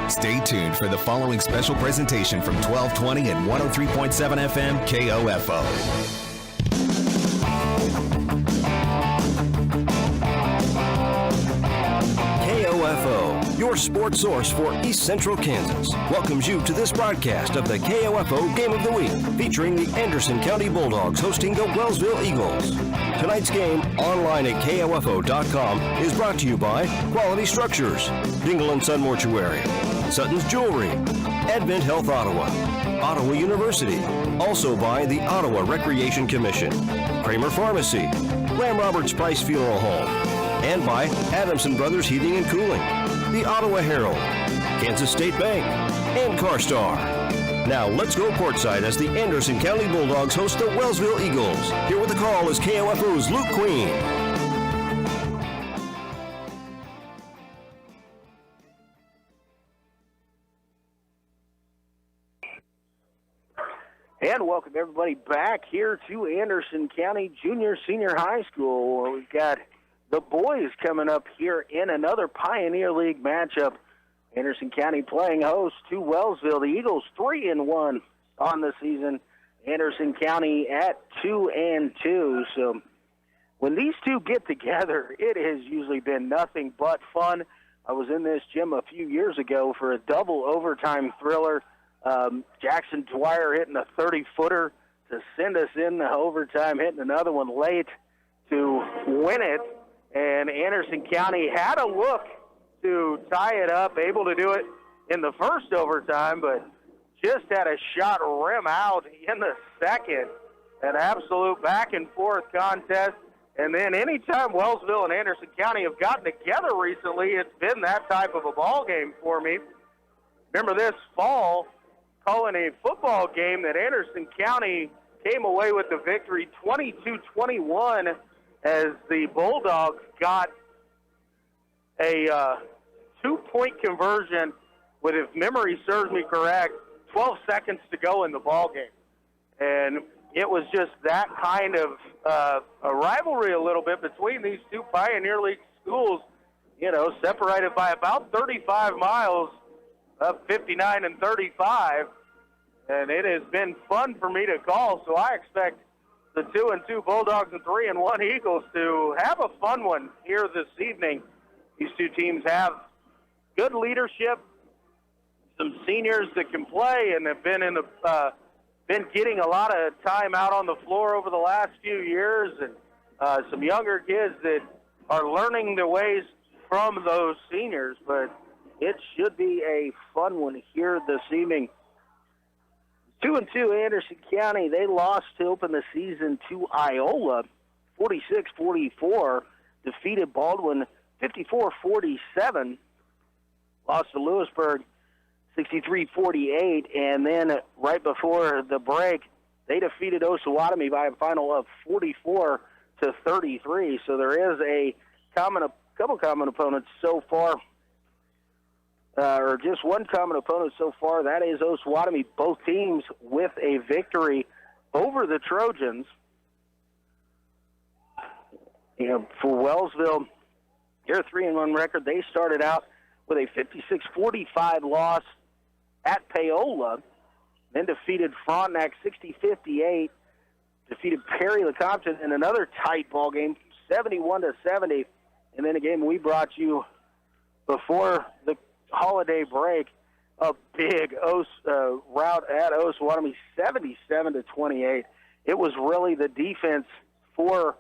Stay tuned for the following special presentation from 1220 and 103.7 FM KOFO. KOFO, your sports source for East Central Kansas, welcomes you to this broadcast of the KOFO Game of the Week, featuring the Anderson County Bulldogs hosting the Wellsville Eagles. Tonight's game, online at KOFO.com, is brought to you by Quality Structures, Dingle & Son Mortuary, Sutton's Jewelry, Advent Health Ottawa, Ottawa University, also by the Ottawa Recreation Commission, Kramer Pharmacy, Ram Roberts Price Funeral Home, and by Adamson Brothers Heating and Cooling, the Ottawa Herald, Kansas State Bank, and CarStar. Now let's go courtside as the Anderson County Bulldogs host the Wellsville Eagles. Here with the call is KOFO's Luke Queen. And welcome everybody back here to Anderson County Junior Senior High School. We've got the boys coming up here in another Pioneer League matchup. Anderson County playing host to Wellsville. The Eagles 3-1 on the season. Anderson County at 2-2. So when these two get together, it has usually been nothing but fun. I was in this gym a few years ago for a double overtime thriller. Jackson Dwyer hitting a 30-footer to send us in the overtime, hitting another one late to win it. And Anderson County had a look to tie it up, able to do it in the first overtime, but just had a shot rim out in the second. An absolute back-and-forth contest. And then anytime Wellsville and Anderson County have gotten together recently, it's been that type of a ball game for me. Remember this fall, calling a football game that Anderson County came away with the victory 22-21 as the Bulldogs got a two-point conversion with, if memory serves me correct, 12 seconds to go in the ball game. And it was just that kind of a rivalry a little bit between these two Pioneer League schools, you know, separated by about 35 miles, up 59 and 35. And it has been fun for me to call, so I expect the 2-2 Bulldogs and 3-1 Eagles to have a fun one here this evening. These two teams have good leadership, some seniors that can play, and have been been getting a lot of time out on the floor over the last few years, and some younger kids that are learning their ways from those seniors. But it should be a fun one here this evening. 2-2 Anderson County, they lost to open the season to Iola, 46-44, defeated Baldwin 54-47, lost to Lewisburg 63-48, and then right before the break, they defeated Osawatomie by a final of 44-33. So there is a couple common opponents so far, or just one common opponent so far. That is Osawatomie. Both teams with a victory over the Trojans. You know, for Wellsville, their 3-1 record, they started out with a 56-45 loss at Paola, then defeated Frontenac 60-58, defeated Perry Lecompton in another tight ball game, 71-70, and then a game we brought you before the holiday break, a big rout at Osawatomie, 77-28. It was really the defense for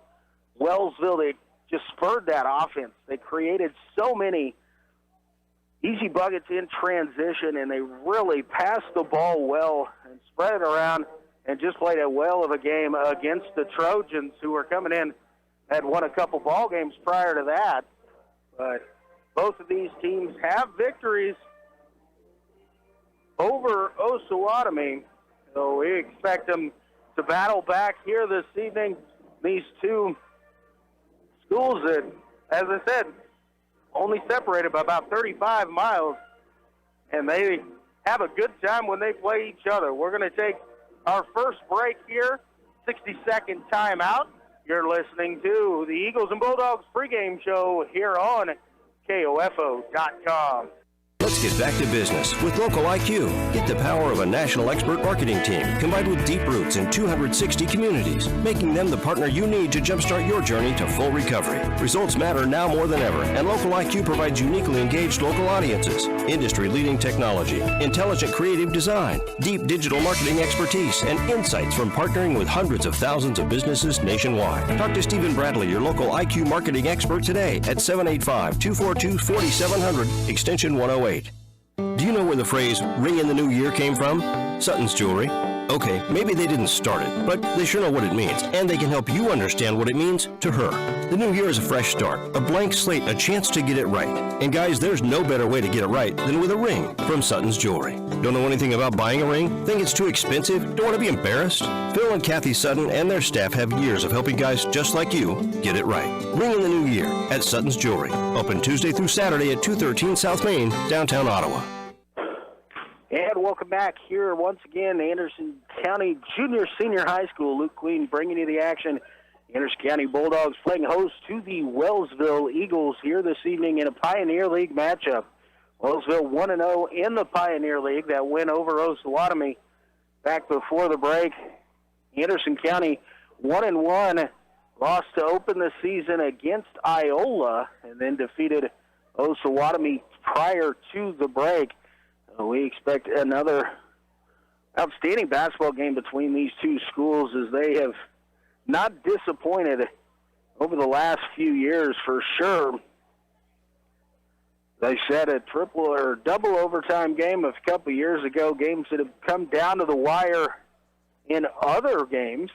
Wellsville that just spurred that offense. They created so many easy buckets in transition, and they really passed the ball well and spread it around and just played a well of a game against the Trojans, who were coming in, had won a couple ball games prior to that. But both of these teams have victories over Osawatomie, so we expect them to battle back here this evening. These two schools that, as I said, only separated by about 35 miles, and they have a good time when they play each other. We're going to take our first break here, 60-second timeout. You're listening to the Eagles and Bulldogs pregame show here on KOFO.com. Let's get back to business with Local IQ. Get the power of a national expert marketing team combined with deep roots in 260 communities, making them the partner you need to jumpstart your journey to full recovery. Results matter now more than ever, and Local IQ provides uniquely engaged local audiences, industry-leading technology, intelligent creative design, deep digital marketing expertise, and insights from partnering with hundreds of thousands of businesses nationwide. Talk to Stephen Bradley, your local IQ marketing expert today at 785-242-4700, extension 108. Do you know where the phrase "ring in the new year" came from? Sutton's Jewelry. Okay, maybe they didn't start it, but they sure know what it means, and they can help you understand what it means to her. The new year is a fresh start, a blank slate, a chance to get it right. And guys, there's no better way to get it right than with a ring from Sutton's Jewelry. Don't know anything about buying a ring? Think it's too expensive? Don't want to be embarrassed? Phil and Kathy Sutton and their staff have years of helping guys just like you get it right. Ring in the new year at Sutton's Jewelry. Open Tuesday through Saturday at 213 South Main, downtown Ottawa. And welcome back here once again, Anderson County Junior Senior High School. Luke Queen bringing you the action. Anderson County Bulldogs playing host to the Wellsville Eagles here this evening in a Pioneer League matchup. Wellsville 1-0 in the Pioneer League. That win over Osawatomie back before the break. Anderson County 1-1, lost to open the season against Iola, and then defeated Osawatomie prior to the break. We expect another outstanding basketball game between these two schools, as they have not disappointed over the last few years for sure. They said a triple or double overtime game a couple years ago, games that have come down to the wire in other games,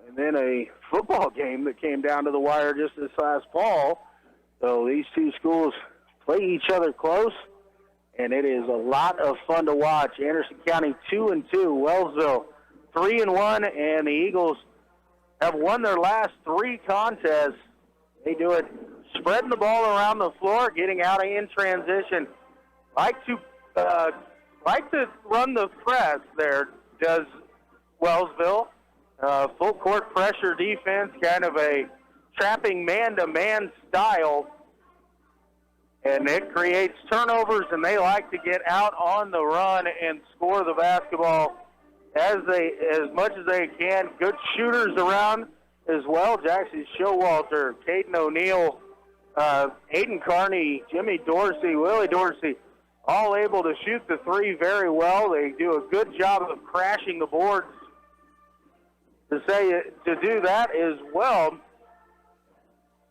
and then a football game that came down to the wire just this last fall. So these two schools play each other close, and it is a lot of fun to watch. Anderson County 2-2, Wellsville 3-1, and the Eagles have won their last three contests. They do it spreading the ball around the floor, getting out in transition. Like to run the press there, does Wellsville. Full court pressure defense, kind of a trapping man-to-man style. And it creates turnovers, and they like to get out on the run and score the basketball as much as they can. Good shooters around as well. Jackson Showalter, Caden O'Neill, Aiden Carney, Jimmy Dorsey, Willie Dorsey, all able to shoot the three very well. They do a good job of crashing the boards to do that as well.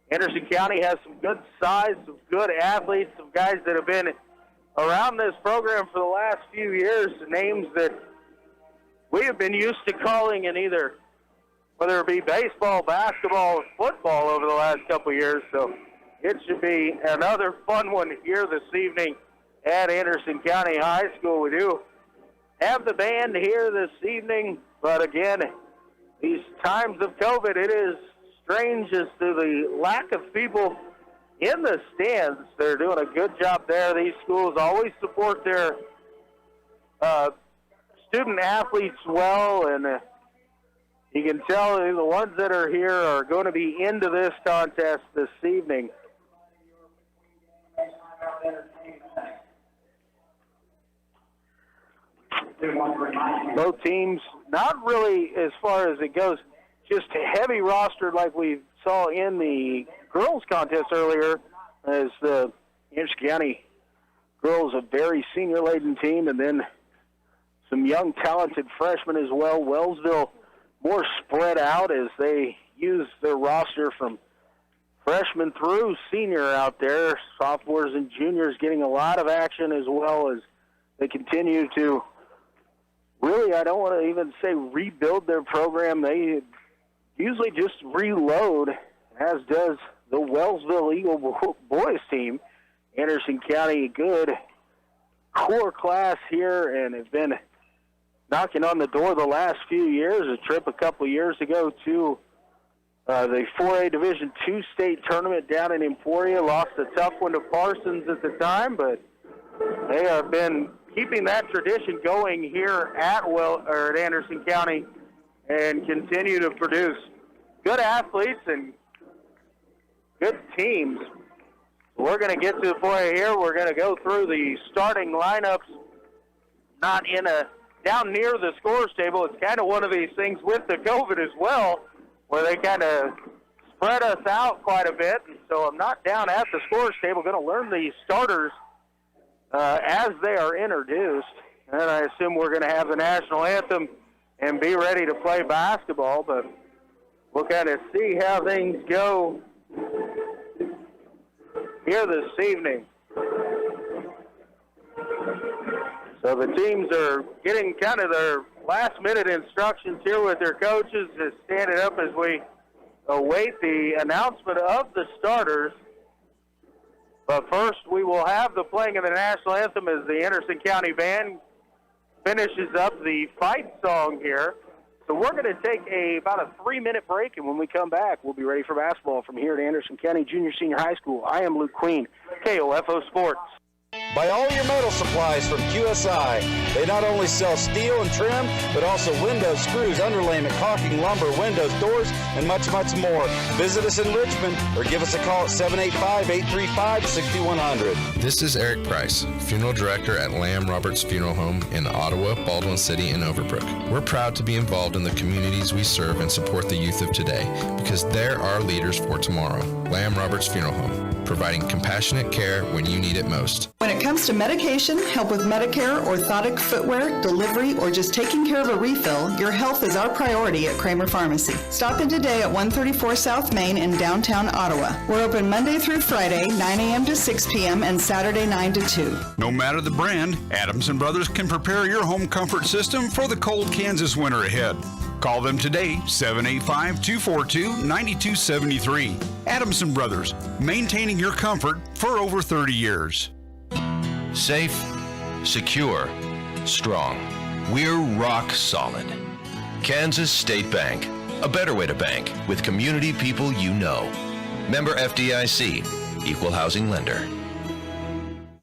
Anderson County has some good size, some good athletes, some guys that have been around this program for the last few years, names that we have been used to calling in either, whether it be baseball, basketball, or football over the last couple of years. So it should be another fun one here this evening at Anderson County High School. We do have the band here this evening, but again, these times of COVID, it is strange as to the lack of people in the stands. They're doing a good job there. These schools always support their student athletes well, and you can tell the ones that are here are going to be into this contest this evening. Both teams, not really as far as it goes, just a heavy roster like we saw in the girls contest earlier, as the Anderson County girls, a very senior-laden team, and then some young, talented freshmen as well. Wellsville more spread out as they use their roster from freshmen through senior out there. Sophomores and juniors getting a lot of action as well as they continue to really, I don't want to even say rebuild their program. They usually just reload, as does the Wellsville Eagle boys team. Anderson County, good core class here, and have been knocking on the door the last few years. A trip a couple years ago to the 4A Division II state tournament down in Emporia. Lost a tough one to Parsons at the time, but they have been keeping that tradition going here at Anderson County and continue to produce good athletes and good teams. We're going to get to the point here. We're going to go through the starting lineups, not down near the scores table. It's kind of one of these things with the COVID as well, where they kind of spread us out quite a bit. And so I'm not down at the scores table. Going to learn the starters as they are introduced. And I assume we're going to have the national anthem and be ready to play basketball. But we'll kind of see how things go here this evening. So the teams are getting kind of their last-minute instructions here with their coaches, just standing up as we await the announcement of the starters. But first, we will have the playing of the national anthem as the Anderson County Band finishes up the fight song here. So we're going to take about a 3-minute break, and when we come back, we'll be ready for basketball from here at Anderson County Junior Senior High School. I am Luke Queen, KOFO Sports. Buy all your metal supplies from QSI. They not only sell steel and trim, but also windows, screws, underlayment, caulking, lumber, windows, doors, and much, much more. Visit us in Richmond or give us a call at 785-835-6100. This is Eric Price, Funeral Director at Lamb Roberts Funeral Home in Ottawa, Baldwin City, and Overbrook. We're proud to be involved in the communities we serve and support the youth of today because they're our leaders for tomorrow. Lamb Roberts Funeral Home, providing compassionate care when you need it most. When it comes to medication, help with Medicare, orthotic footwear, delivery, or just taking care of a refill, your health is our priority at Kramer Pharmacy. Stop in today at 134 South Main in downtown Ottawa. We're open Monday through Friday, 9 a.m. to 6 p.m. and Saturday 9 to 2. No matter the brand, Adams & Brothers can prepare your home comfort system for the cold Kansas winter ahead. Call them today, 785-242-9273. Adams & Brothers, maintaining your comfort for over 30 years. Safe, secure, strong. We're rock solid. Kansas State Bank, a better way to bank with community people you know. Member FDIC, equal housing lender.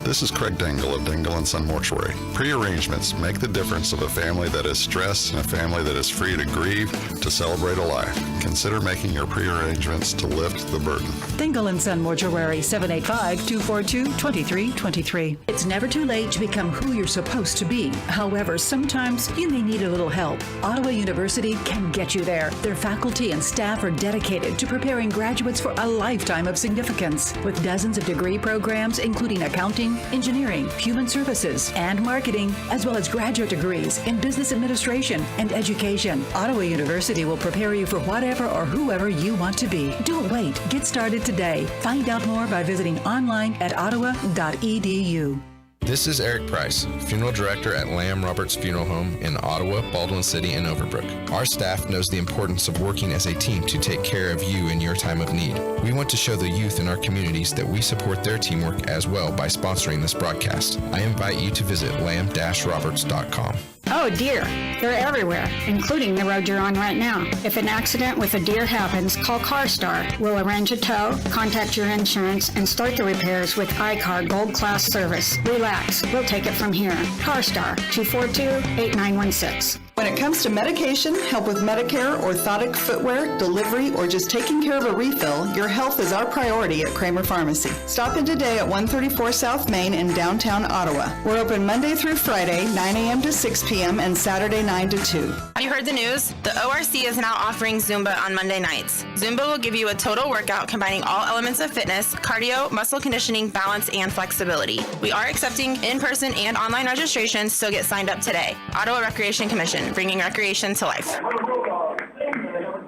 This is Craig Dingle of Dingle & Son Mortuary. Pre-arrangements make the difference of a family that is stressed and a family that is free to grieve, to celebrate a life. Consider making your pre-arrangements to lift the burden. Dingle & Son Mortuary, 785-242-2323. It's never too late to become who you're supposed to be. However, sometimes you may need a little help. Ottawa University can get you there. Their faculty and staff are dedicated to preparing graduates for a lifetime of significance. With dozens of degree programs, including accounting, engineering, human services, and marketing, as well as graduate degrees in business administration and education. Ottawa University will prepare you for whatever or whoever you want to be. Don't wait. Get started today. Find out more by visiting online at ottawa.edu. This is Eric Price, Funeral Director at Lamb Roberts Funeral Home in Ottawa, Baldwin City, and Overbrook. Our staff knows the importance of working as a team to take care of you in your time of need. We want to show the youth in our communities that we support their teamwork as well by sponsoring this broadcast. I invite you to visit lamb-roberts.com. Oh, deer. They're everywhere, including the road you're on right now. If an accident with a deer happens, call CarStar. We'll arrange a tow, contact your insurance, and start the repairs with iCar Gold Class service. Relax. We'll take it from here. CarStar, 242-8916. When it comes to medication, help with Medicare, orthotic footwear, delivery, or just taking care of a refill, your health is our priority at Kramer Pharmacy. Stop in today at 134 South Main in downtown Ottawa. We're open Monday through Friday, 9 a.m. to 6 p.m. and Saturday 9 to 2. Have you heard the news? The ORC is now offering Zumba on Monday nights. Zumba will give you a total workout combining all elements of fitness, cardio, muscle conditioning, balance, and flexibility. We are accepting in-person and online registration, so get signed up today. Ottawa Recreation Commission, bringing recreation to life.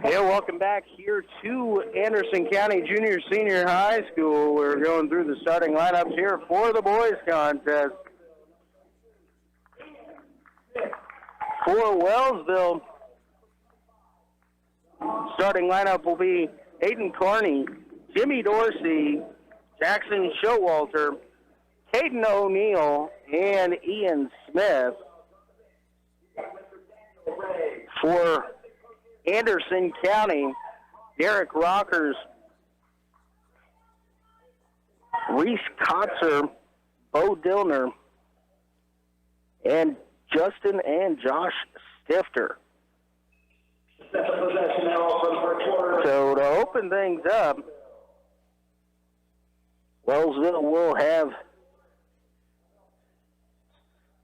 Yeah, welcome back here to Anderson County Junior Senior High School. We're going through the starting lineups here for the boys contest. For Wellsville, starting lineup will be Aiden Carney, Jimmy Dorsey, Jackson Showalter, Caden O'Neill, and Ian Smith. For Anderson County, Derek Rockers, Reese Kotzer, Bo Dillner, and Justin and Josh Stifter. So to open things up, Wellsville will have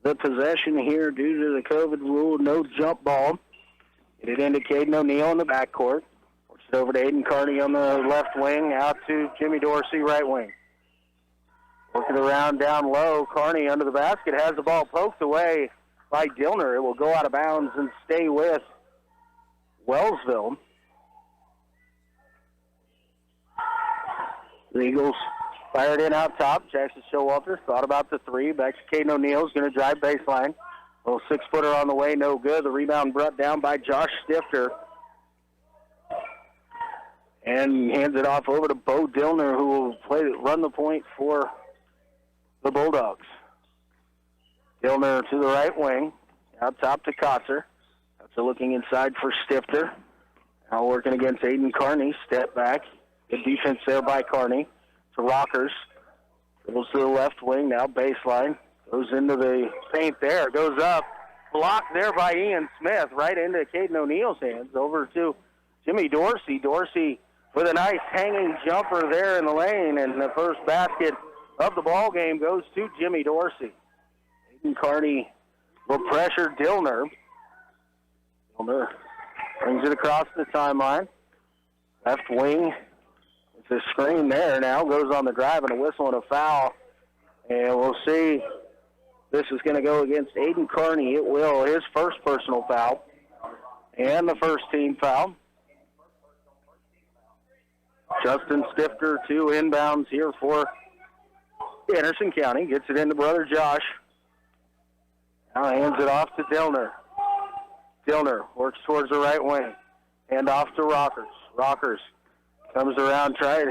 the possession here due to the COVID rule, no jump ball. It indicated O'Neill in the backcourt. Works it over to Aiden Carney on the left wing, out to Jimmy Dorsey, right wing. Working around down low, Carney under the basket, has the ball poked away by Dillner. It will go out of bounds and stay with Wellsville. The Eagles fired in out top. Jackson Showalter thought about the three. Back to Caden O'Neill. Is going to drive baseline. Little six-footer on the way, no good. The rebound brought down by Josh Stifter. And hands it off over to Bo Dillner, who will run the point for the Bulldogs. Dillner to the right wing. Out top to Kotzer. Kotzer looking inside for Stifter. Now working against Aiden Carney. Step back. Good defense there by Carney. To Rockers. Dribbles to the left wing, now baseline. Goes into the paint there. Goes up. Blocked there by Ian Smith. Right into Caden O'Neill's hands. Over to Jimmy Dorsey. Dorsey with a nice hanging jumper there in the lane. And the first basket of the ball game goes to Jimmy Dorsey. Aiden Carney will pressure Dillner. Dillner brings it across the timeline. Left wing. It's a screen there now. Goes on the drive and a whistle and a foul. And we'll see. This is going to go against Aiden Carney. It will. His first personal foul. And the first team foul. Justin Stifter to inbounds here for Anderson County. Gets it into brother Josh. Now hands it off to Dillner. Dillner works towards the right wing. Hand off to Rockers. Rockers comes around, tried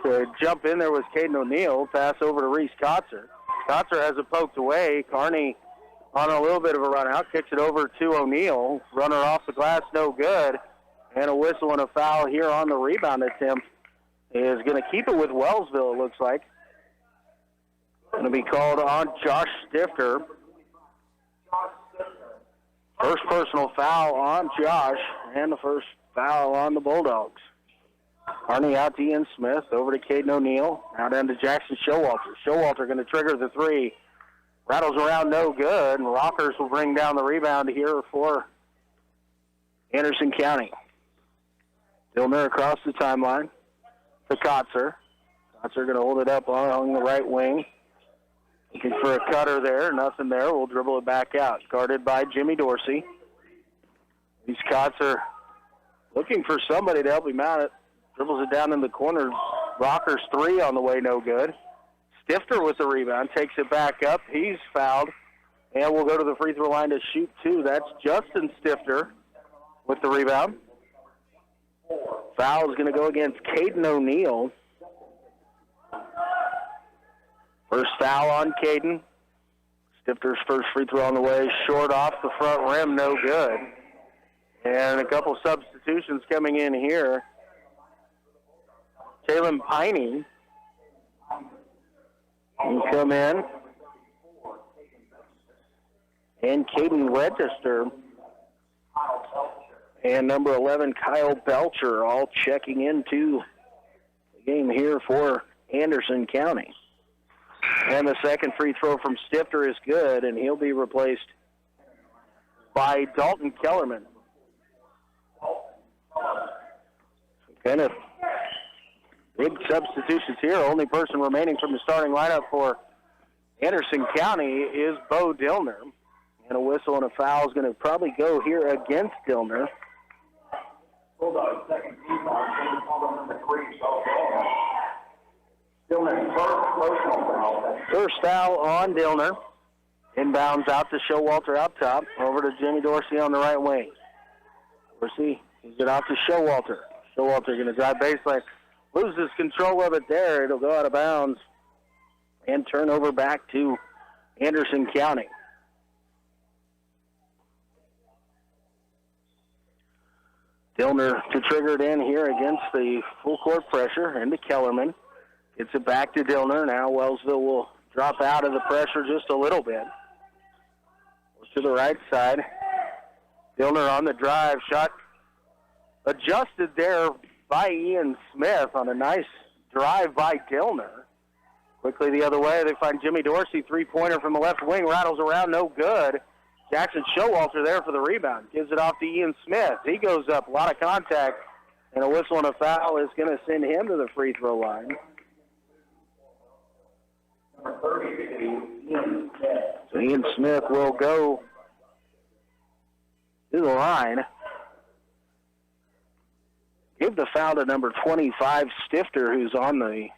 to jump in there with Caden O'Neill. Pass over to Reese Kotzer. Kotzer has it poked away. Carney on a little bit of a run out. Kicks it over to O'Neill. Runner off the glass, no good. And a whistle and a foul here on the rebound attempt is going to keep it with Wellsville, it looks like. Going to be called on Josh Stifter. First personal foul on Josh, and the first foul on the Bulldogs. Carney out to Ian Smith, over to Caden O'Neill, out into Jackson Showalter. Showalter going to trigger the three. Rattles around, no good, and Rockers will bring down the rebound here for Anderson County. Dillner across the timeline to Kotzer. Kotzer going to hold it up along the right wing. Looking for a cutter there. Nothing there. We'll dribble it back out. Guarded by Jimmy Dorsey. These Kotzer looking for somebody to help him out. Dribbles it down in the corner. Rockers three on the way, no good. Stifter with the rebound. Takes it back up. He's fouled. And we'll go to the free throw line to shoot two. That's Justin Stifter with the rebound. Foul is going to go against Caden O'Neill. First foul on Caden. Stifter's first free throw on the way. Short off the front rim, no good. And a couple substitutions coming in here. Jalen Piney will come in. And Caden Register. And number 11, Kyle Belcher, all checking into the game here for Anderson County. And the second free throw from Stifter is good, and he'll be replaced by Dalton Kellerman. Kind of big substitutions here. Only person remaining from the starting lineup for Anderson County is Bo Dillner. And a whistle and a foul is going to probably go here against Dillner. Bulldogs second team foul, number 3. First foul on Dillner. Inbounds out to Showalter out top. Over to Jimmy Dorsey on the right wing. Dorsey gives it off to Showalter. Showalter going to drive baseline. Loses control of it there. It'll go out of bounds. And turn over back to Anderson County. Dillner to trigger it in here against the full court pressure into Kellerman. Gets it back to Dillner. Now Wellsville will drop out of the pressure just a little bit. Goes to the right side. Dillner on the drive. Shot adjusted there by Ian Smith on a nice drive by Dillner. Quickly the other way, they find Jimmy Dorsey, three-pointer from the left wing, rattles around, no good. Jackson Showalter there for the rebound. Gives it off to Ian Smith. He goes up, a lot of contact, and a whistle and a foul is going to send him to the free throw line. So Ian Smith will go to the line. Give the foul to number 25, Stifter, who's on the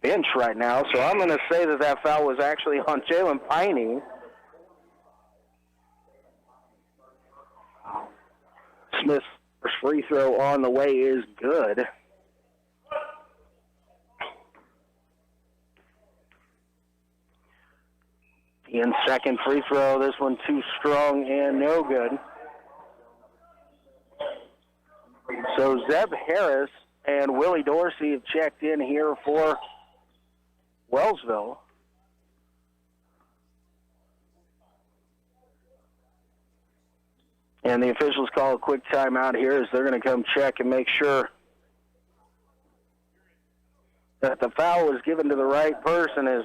bench right now. So I'm going to say that foul was actually on Jalen Piney. Smith's first free throw on the way is good. Ian's second free throw, this one too strong and no good. So Zeb Harris and Willie Dorsey have checked in here for Wellsville. And the officials call a quick timeout here as they're going to come check and make sure that the foul was given to the right person.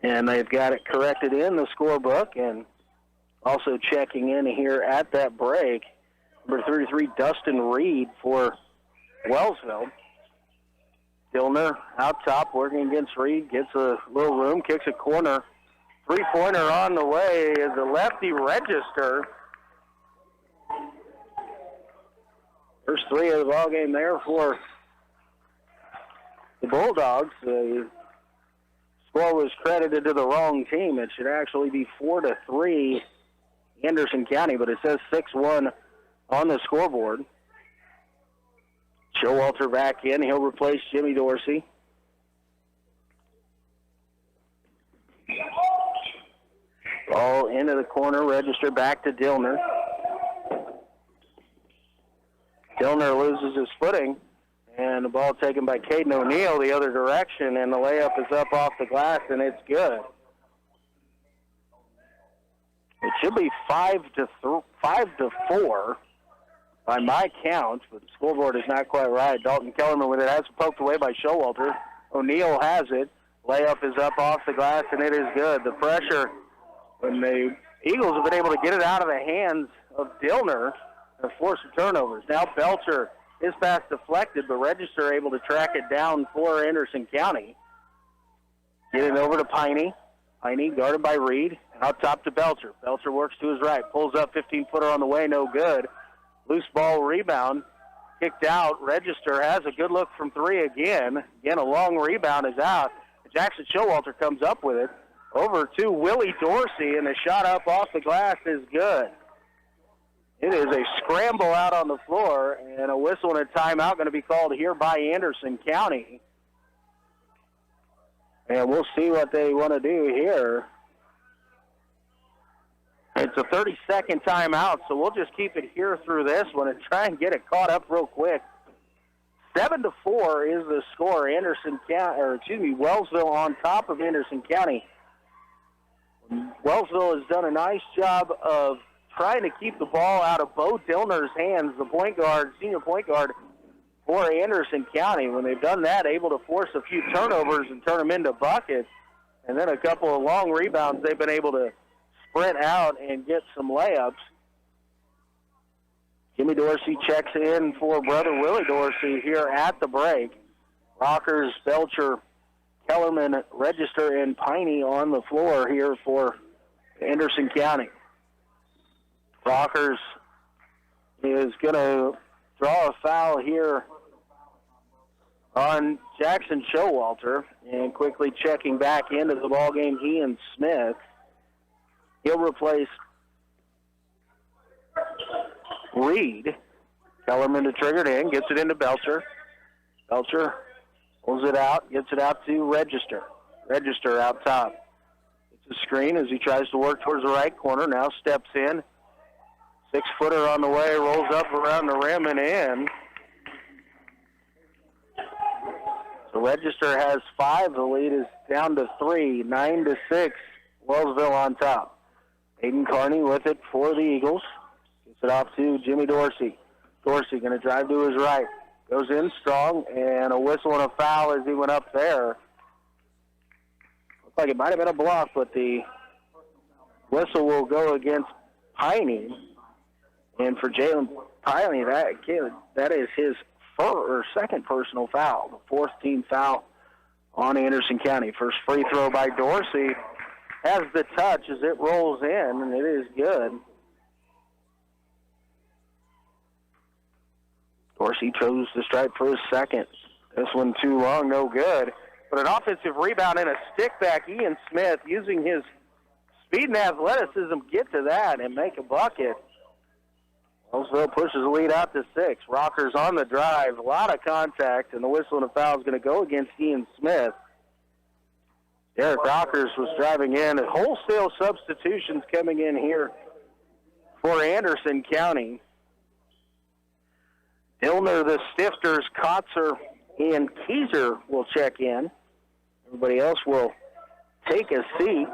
And they've got it corrected in the scorebook, and also checking in here at that break, number 33, Dustin Reed for Wellsville. Dillner out top, working against Reed, gets a little room, kicks a corner. Three-pointer on the way is a lefty Register. First three of the ballgame there for the Bulldogs. The score was credited to the wrong team. It should actually be 4-3 Anderson County, but it says 6-1 on the scoreboard. Showalter back in. He'll replace Jimmy Dorsey. Ball into the corner. Register back to Dillner. Dillner loses his footing. And the ball taken by Caden O'Neill the other direction. And the layup is up off the glass, and it's good. It should be 5-4. By my count, but the scoreboard is not quite right. Dalton Kellerman with it. Has poked away by Showalter. O'Neill has it. Layup is up off the glass, and it is good. The pressure, when the Eagles have been able to get it out of the hands of Dillner, have forced some turnovers. Now Belcher, his pass deflected, but Register able to track it down for Anderson County. Getting over to Piney. Piney guarded by Reed. Out top to Belcher. Belcher works to his right. Pulls up, 15-footer on the way, no good. Loose ball rebound, kicked out. Register has a good look from three again. Again, a long rebound is out. Jackson Showalter comes up with it. Over to Willie Dorsey, and the shot up off the glass is good. It is a scramble out on the floor, and a whistle and a timeout going to be called here by Anderson County. And we'll see what they want to do here. It's a 30-second timeout, so we'll just keep it here through this one and try and get it caught up real quick. 7-4 is the score. Wellsville on top of Anderson County. Wellsville has done a nice job of trying to keep the ball out of Bo Dillner's hands, the point guard, senior point guard for Anderson County. When they've done that, able to force a few turnovers and turn them into buckets, and then a couple of long rebounds, they've been able to sprint out and get some layups. Jimmy Dorsey checks in for brother Willie Dorsey here at the break. Rockers, Belcher, Kellerman, Register, and Piney on the floor here for Anderson County. Rockers is going to draw a foul here on Jackson Showalter, and quickly checking back into the ballgame, Ian Smith. He'll replace Reed. Kellerman to trigger it in, gets it into Belcher. Belcher pulls it out, gets it out to Register. Register out top. It's a screen as he tries to work towards the right corner. Now steps in. 6-footer on the way, rolls up around the rim and in. So Register has 5. The lead is down to 3, 9-6. Wellsville on top. Aiden Carney with it for the Eagles. Gets it off to Jimmy Dorsey. Dorsey going to drive to his right. Goes in strong, and a whistle and a foul as he went up there. Looks like it might have been a block, but the whistle will go against Piney. And for Jalen Piney, that is his second personal foul, the fourth team foul on Anderson County. First free throw by Dorsey has the touch as it rolls in, and it is good. Dorsey chose to strike for his second. This one too long, no good. But an offensive rebound and a stick back. Ian Smith, using his speed and athleticism, get to that and make a bucket. Wellsville pushes the lead out to 6. Rockers on the drive. A lot of contact, and the whistle and a foul is going to go against Ian Smith. Derek Rockers was driving in. Wholesale substitutions coming in here for Anderson County. Dillner, the Stifters, Kotzer, and Keyser will check in. Everybody else will take a seat.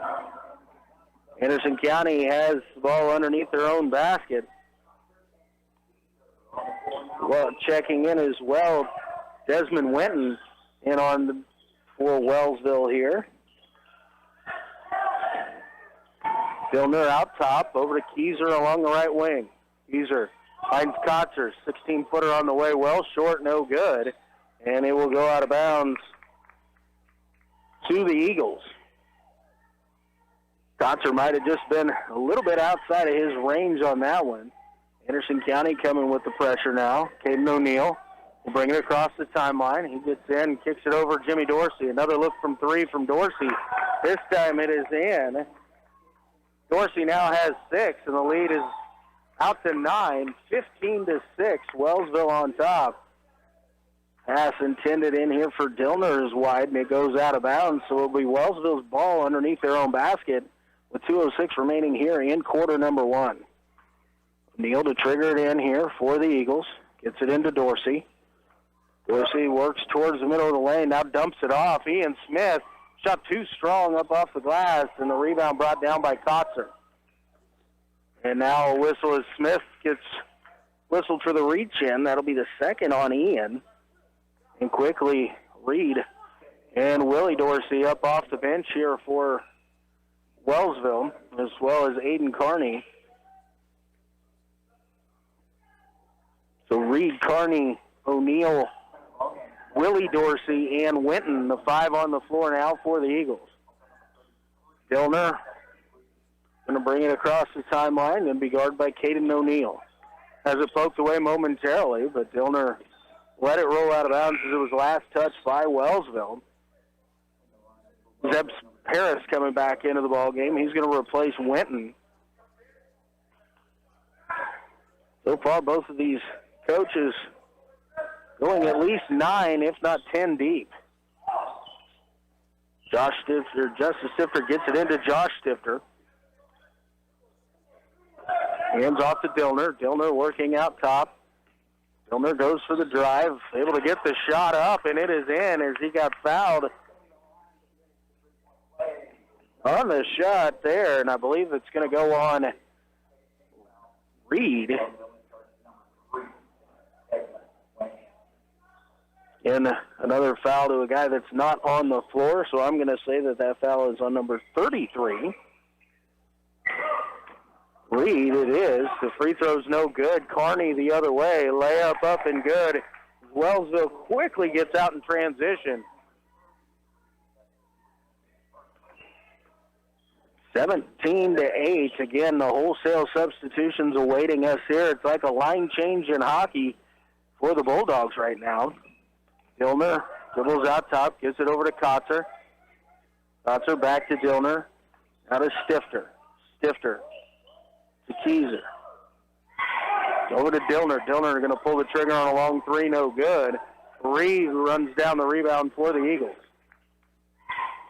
Anderson County has the ball underneath their own basket. Well, checking in as well, Desmond Winton in on for Wellsville here. Dillner out top, over to Keyser along the right wing. Keyser finds Kotzer, 16-footer on the way, well short, no good. And it will go out of bounds to the Eagles. Kotzer might have just been a little bit outside of his range on that one. Anderson County coming with the pressure now. Caden O'Neill will bring it across the timeline. He gets in and kicks it over Jimmy Dorsey. Another look from 3 from Dorsey. This time it is in. Dorsey now has 6, and the lead is out to 9, 15-6. Wellsville on top. Pass intended in here for Dillner is wide, and it goes out of bounds, so it'll be Wellsville's ball underneath their own basket with 2:06 remaining here in quarter number 1. Neal to trigger it in here for the Eagles. Gets it into Dorsey. Dorsey works towards the middle of the lane, now dumps it off. Ian Smith shot too strong up off the glass, and the rebound brought down by Kotzer. And now a whistle as Smith gets whistled for the reach-in. That'll be the second on Ian. And quickly, Reed and Willie Dorsey up off the bench here for Wellsville, as well as Aiden Carney. So Reed, Carney, O'Neill, Willie Dorsey, and Winton, the 5 on the floor now for the Eagles. Dillner going to bring it across the timeline and be guarded by Caden O'Neill. Has it poked away momentarily, but Dillner let it roll out of bounds as it was last touched by Wellsville. Zeb Harris coming back into the ball game. He's going to replace Winton. So far, both of these coaches going at least 9, if not 10 deep. Justice Stifter gets it into Josh Stifter. Hands off to Dillner. Dillner working out top. Dillner goes for the drive, able to get the shot up, and it is in as he got fouled on the shot there, and I believe it's going to go on Reed. And another foul to a guy that's not on the floor, so I'm going to say that foul is on number 33. Reed, it is. The free throw's no good. Carney the other way. Layup up and good. Wellsville quickly gets out in transition. 17-8. Again, the wholesale substitutions awaiting us here. It's like a line change in hockey for the Bulldogs right now. Dillner dribbles out top, gives it over to Kotzer. Kotzer back to Dillner. Now to Stifter. Stifter to Keyser. Over to Dillner. Dillner going to pull the trigger on a long 3, no good. Reed runs down the rebound for the Eagles.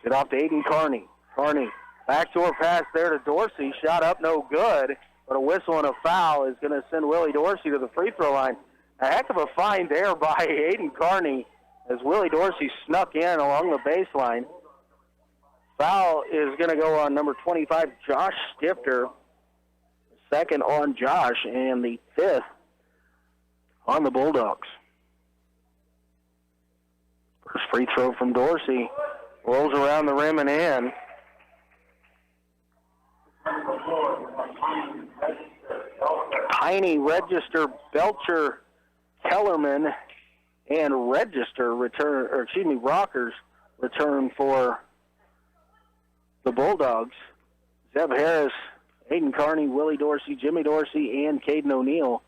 Get off to Aiden Carney. Carney, backdoor pass there to Dorsey. Shot up, no good. But a whistle and a foul is going to send Willie Dorsey to the free throw line. A heck of a find there by Aiden Carney as Willie Dorsey snuck in along the baseline. Foul is going to go on number 25, Josh Stifter. second on Josh, and the 5th on the Bulldogs. First free throw from Dorsey. Rolls around the rim and in. Piney, Register, Belcher, Kellerman, and Rockers return for the Bulldogs. Zeb Harris, Aiden Carney, Willie Dorsey, Jimmy Dorsey, and Caden O'Neill.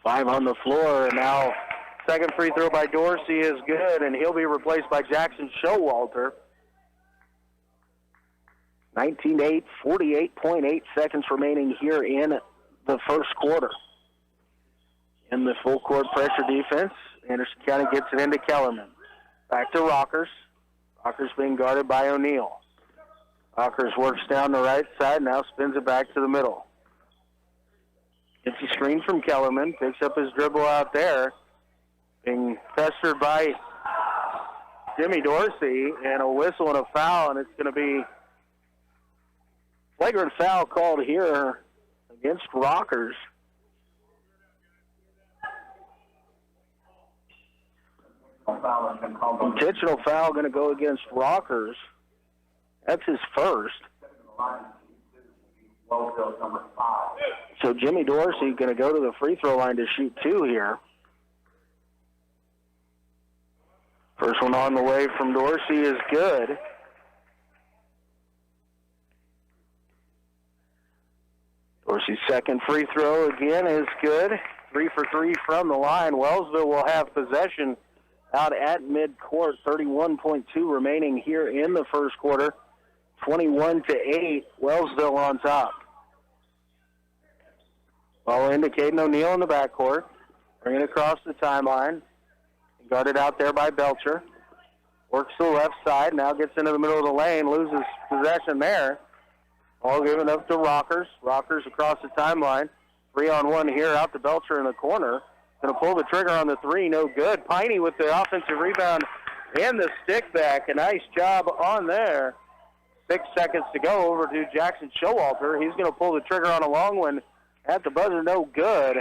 5 on the floor, and now second free throw by Dorsey is good, and he'll be replaced by Jackson Showalter. 19-8, 48.8 seconds remaining here in the first quarter. In the full court pressure defense, Anderson County gets it into Kellerman. Back to Rockers. Rockers being guarded by O'Neill. Rockers works down the right side, now spins it back to the middle. Gets a screen from Kellerman, picks up his dribble out there. Being pestered by Jimmy Dorsey, and a whistle and a foul, and it's going to be flagrant foul called here against Rockers. Intentional foul going to go against Rockers. That's his first. So Jimmy Dorsey going to go to the free throw line to shoot 2 here. First one on the way from Dorsey is good. Dorsey's second free throw again is good. 3 for 3 from the line. Wellsville will have possession out at midcourt. 31.2 remaining here in the first quarter. 21-8, Wellsville on top. Ball into Caden O'Neill in the backcourt. Bring it across the timeline. Guarded out there by Belcher. Works to the left side, now gets into the middle of the lane, loses possession there. All given up to Rockers. Rockers across the timeline. 3-on-1 here out to Belcher in the corner. Going to pull the trigger on the 3, no good. Piney with the offensive rebound and the stick back. A nice job on there. 6 seconds to go, over to Jackson Showalter. He's going to pull the trigger on a long one at the buzzer, no good.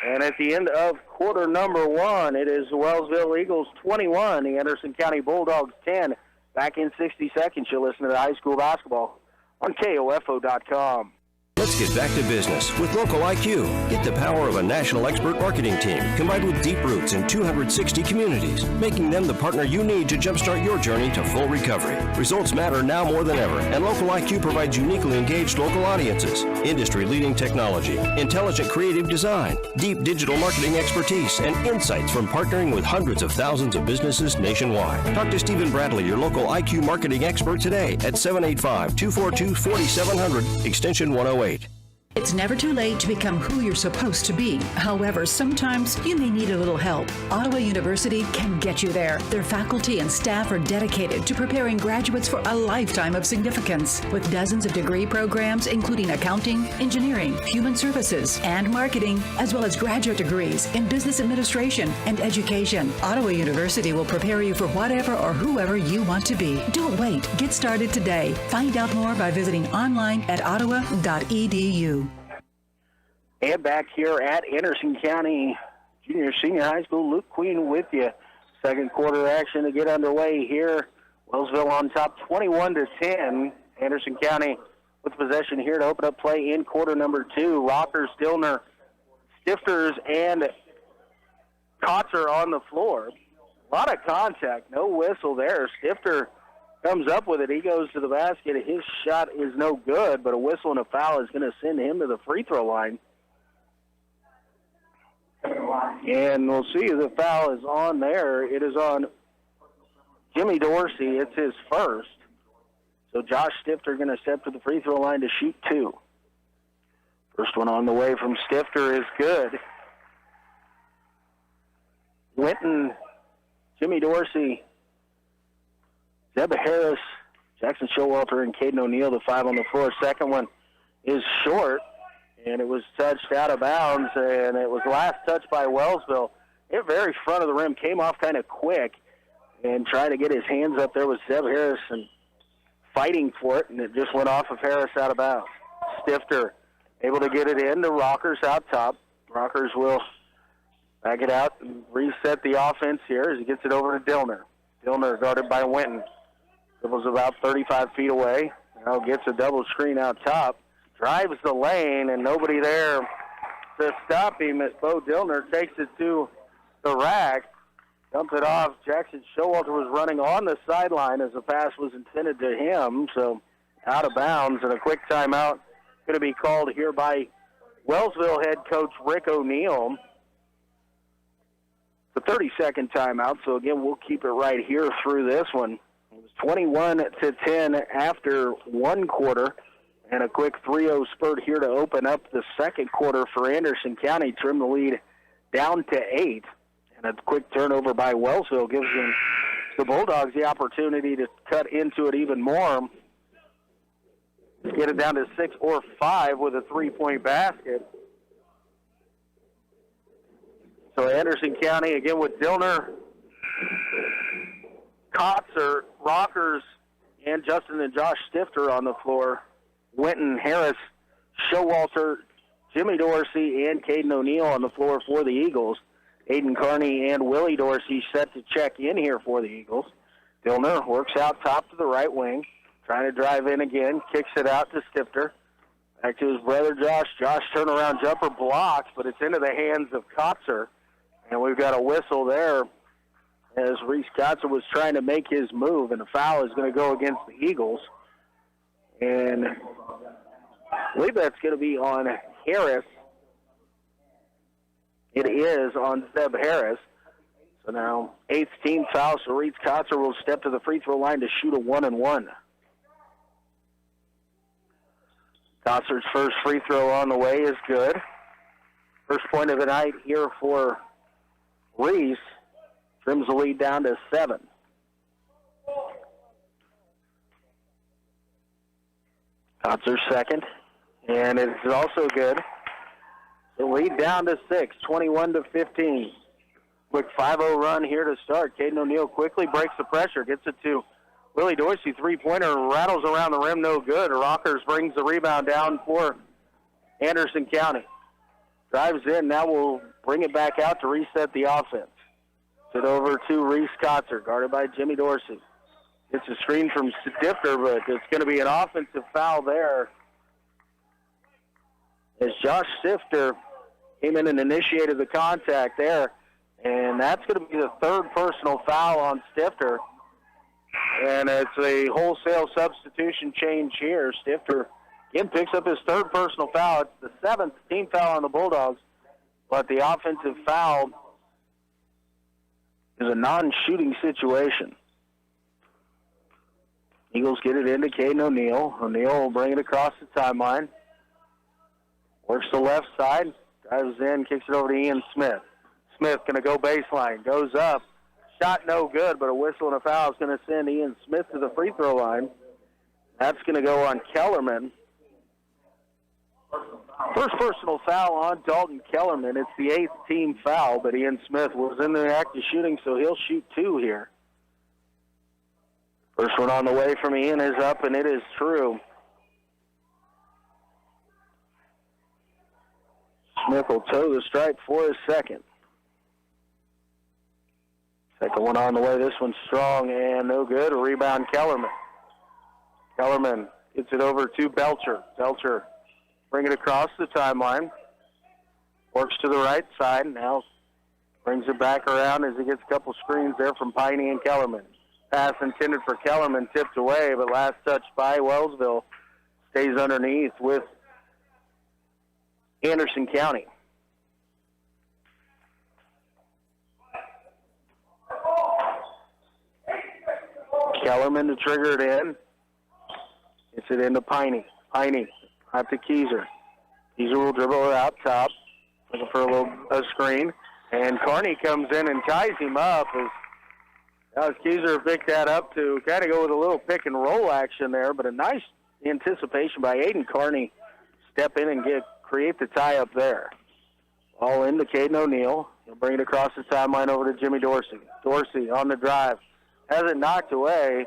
And at the end of quarter number 1, it is the Wellsville Eagles 21, the Anderson County Bulldogs 10. Back in 60 seconds, you'll listen to the high school basketball on KOFO.com. Let's get back to business with Local IQ. Get the power of a national expert marketing team combined with deep roots in 260 communities, making them the partner you need to jumpstart your journey to full recovery. Results matter now more than ever, and Local IQ provides uniquely engaged local audiences, industry-leading technology, intelligent creative design, deep digital marketing expertise, and insights from partnering with hundreds of thousands of businesses nationwide. Talk to Stephen Bradley, your local IQ marketing expert today at 785-242-4700, extension 108. It's never too late to become who you're supposed to be. However, sometimes you may need a little help. Ottawa University can get you there. Their faculty and staff are dedicated to preparing graduates for a lifetime of significance. With dozens of degree programs, including accounting, engineering, human services, and marketing, as well as graduate degrees in business administration and education, Ottawa University will prepare you for whatever or whoever you want to be. Don't wait. Get started today. Find out more by visiting online at ottawa.edu. And back here at Anderson County Junior Senior High School, Luke Queen with you. Second quarter action to get underway here. Wellsville on top 21-10. Anderson County with possession here to open up play in quarter number 2. Rockers, Dillner, Stifters, and Kotzer on the floor. A lot of contact, no whistle there. Stifter comes up with it. He goes to the basket. His shot is no good, but a whistle and a foul is going to send him to the free throw line. And we'll see if the foul is on there. It is on Jimmy Dorsey. It's his first. So Josh Stifter going to step to the free throw line to shoot 2. First one on the way from Stifter is good. Winton, Jimmy Dorsey, Zeb Harris, Jackson Showalter, and Caden O'Neill, the 5 on the floor. Second one is short, and it was touched out of bounds, and it was last touched by Wellsville. It very front of the rim, came off kind of quick, and tried to get his hands up there with Zeb Harris and fighting for it, and it just went off of Harris out of bounds. Stifter able to get it in to Rockers out top. Rockers will back it out and reset the offense here as he gets it over to Dillner. Dillner guarded by Winton. Dribbles about 35 feet away. Now gets a double screen out top. Drives the lane, and nobody there to stop him as Bo Dillner takes it to the rack. Dumps it off. Jackson Showalter was running on the sideline as the pass was intended to him, so out of bounds, and a quick timeout going to be called here by Wellsville head coach Rick O'Neill. The 30-second timeout, so again, we'll keep it right here through this one. It was 21-10 after one quarter, and a quick 3-0 spurt here to open up the second quarter for Anderson County. Trim the lead down to 8, and a quick turnover by Wellsville gives the Bulldogs the opportunity to cut into it even more. Get it down to 6 or 5 with a 3-point basket. So Anderson County, again with Dillner, Kotzer, Rockers, and Justin and Josh Stifter on the floor. Winton, Harris, Showalter, Jimmy Dorsey, and Caden O'Neill on the floor for the Eagles. Aiden Carney and Willie Dorsey set to check in here for the Eagles. Dillner works out top to the right wing, trying to drive in again, kicks it out to Stifter. Back to his brother Josh. Josh turnaround jumper blocks, but it's into the hands of Kotzer. And we've got a whistle there as Reese Kotzer was trying to make his move, and the foul is going to go against the Eagles. And I believe that's going to be on Harris. It is on Seb Harris. So now 8th team foul, so Reese Kotzer will step to the free throw line to shoot a 1-and-1. Kotzer's first free throw on the way is good. First point of the night here for Reese. Trims the lead down to 7. Kotzer's second, and it's also good. The lead down to 6, 21-15. Quick 5-0 run here to start. Caden O'Neill quickly breaks the pressure, gets it to Willie Dorsey. Three-pointer rattles around the rim, no good. Rockers brings the rebound down for Anderson County. Drives in, now we'll bring it back out to reset the offense. It over to Reese Kotzer, guarded by Jimmy Dorsey. It's a screen from Stifter, but it's going to be an offensive foul there. As Josh Stifter came in and initiated the contact there, and that's going to be the third personal foul on Stifter. And it's a wholesale substitution change here. Stifter again picks up his third personal foul. It's the 7th team foul on the Bulldogs, but the offensive foul is a non-shooting situation. Eagles get it into Caden O'Neill. O'Neill will bring it across the timeline. Works the left side, drives in, kicks it over to Ian Smith. Smith going to go baseline, goes up. Shot no good, but a whistle and a foul is going to send Ian Smith to the free throw line. That's going to go on Kellerman. First personal foul on Dalton Kellerman. It's the 8th team foul, but Ian Smith was in the act of shooting, so he'll shoot 2 here. First one on the way from Ian is up, and it is true. Smith will toe the stripe for his second. Second one on the way. This one's strong and no good. A rebound, Kellerman. Kellerman gets it over to Belcher. Belcher bring it across the timeline. Works to the right side. Now brings it back around as he gets a couple screens there from Piney and Kellerman. Pass intended for Kellerman, tipped away, but last touch by Wellsville stays underneath with Anderson County. Kellerman to trigger it in. Gets it into Piney. Piney out to Keyser. Keyser will dribble it out top, looking for a screen. And Carney comes in and ties him up as Keyser picked that up to kind of go with a little pick and roll action there, but a nice anticipation by Aiden Carney. Step in and create the tie up there. All into Caden O'Neill. He'll bring it across the timeline over to Jimmy Dorsey. Dorsey on the drive. Has it knocked away,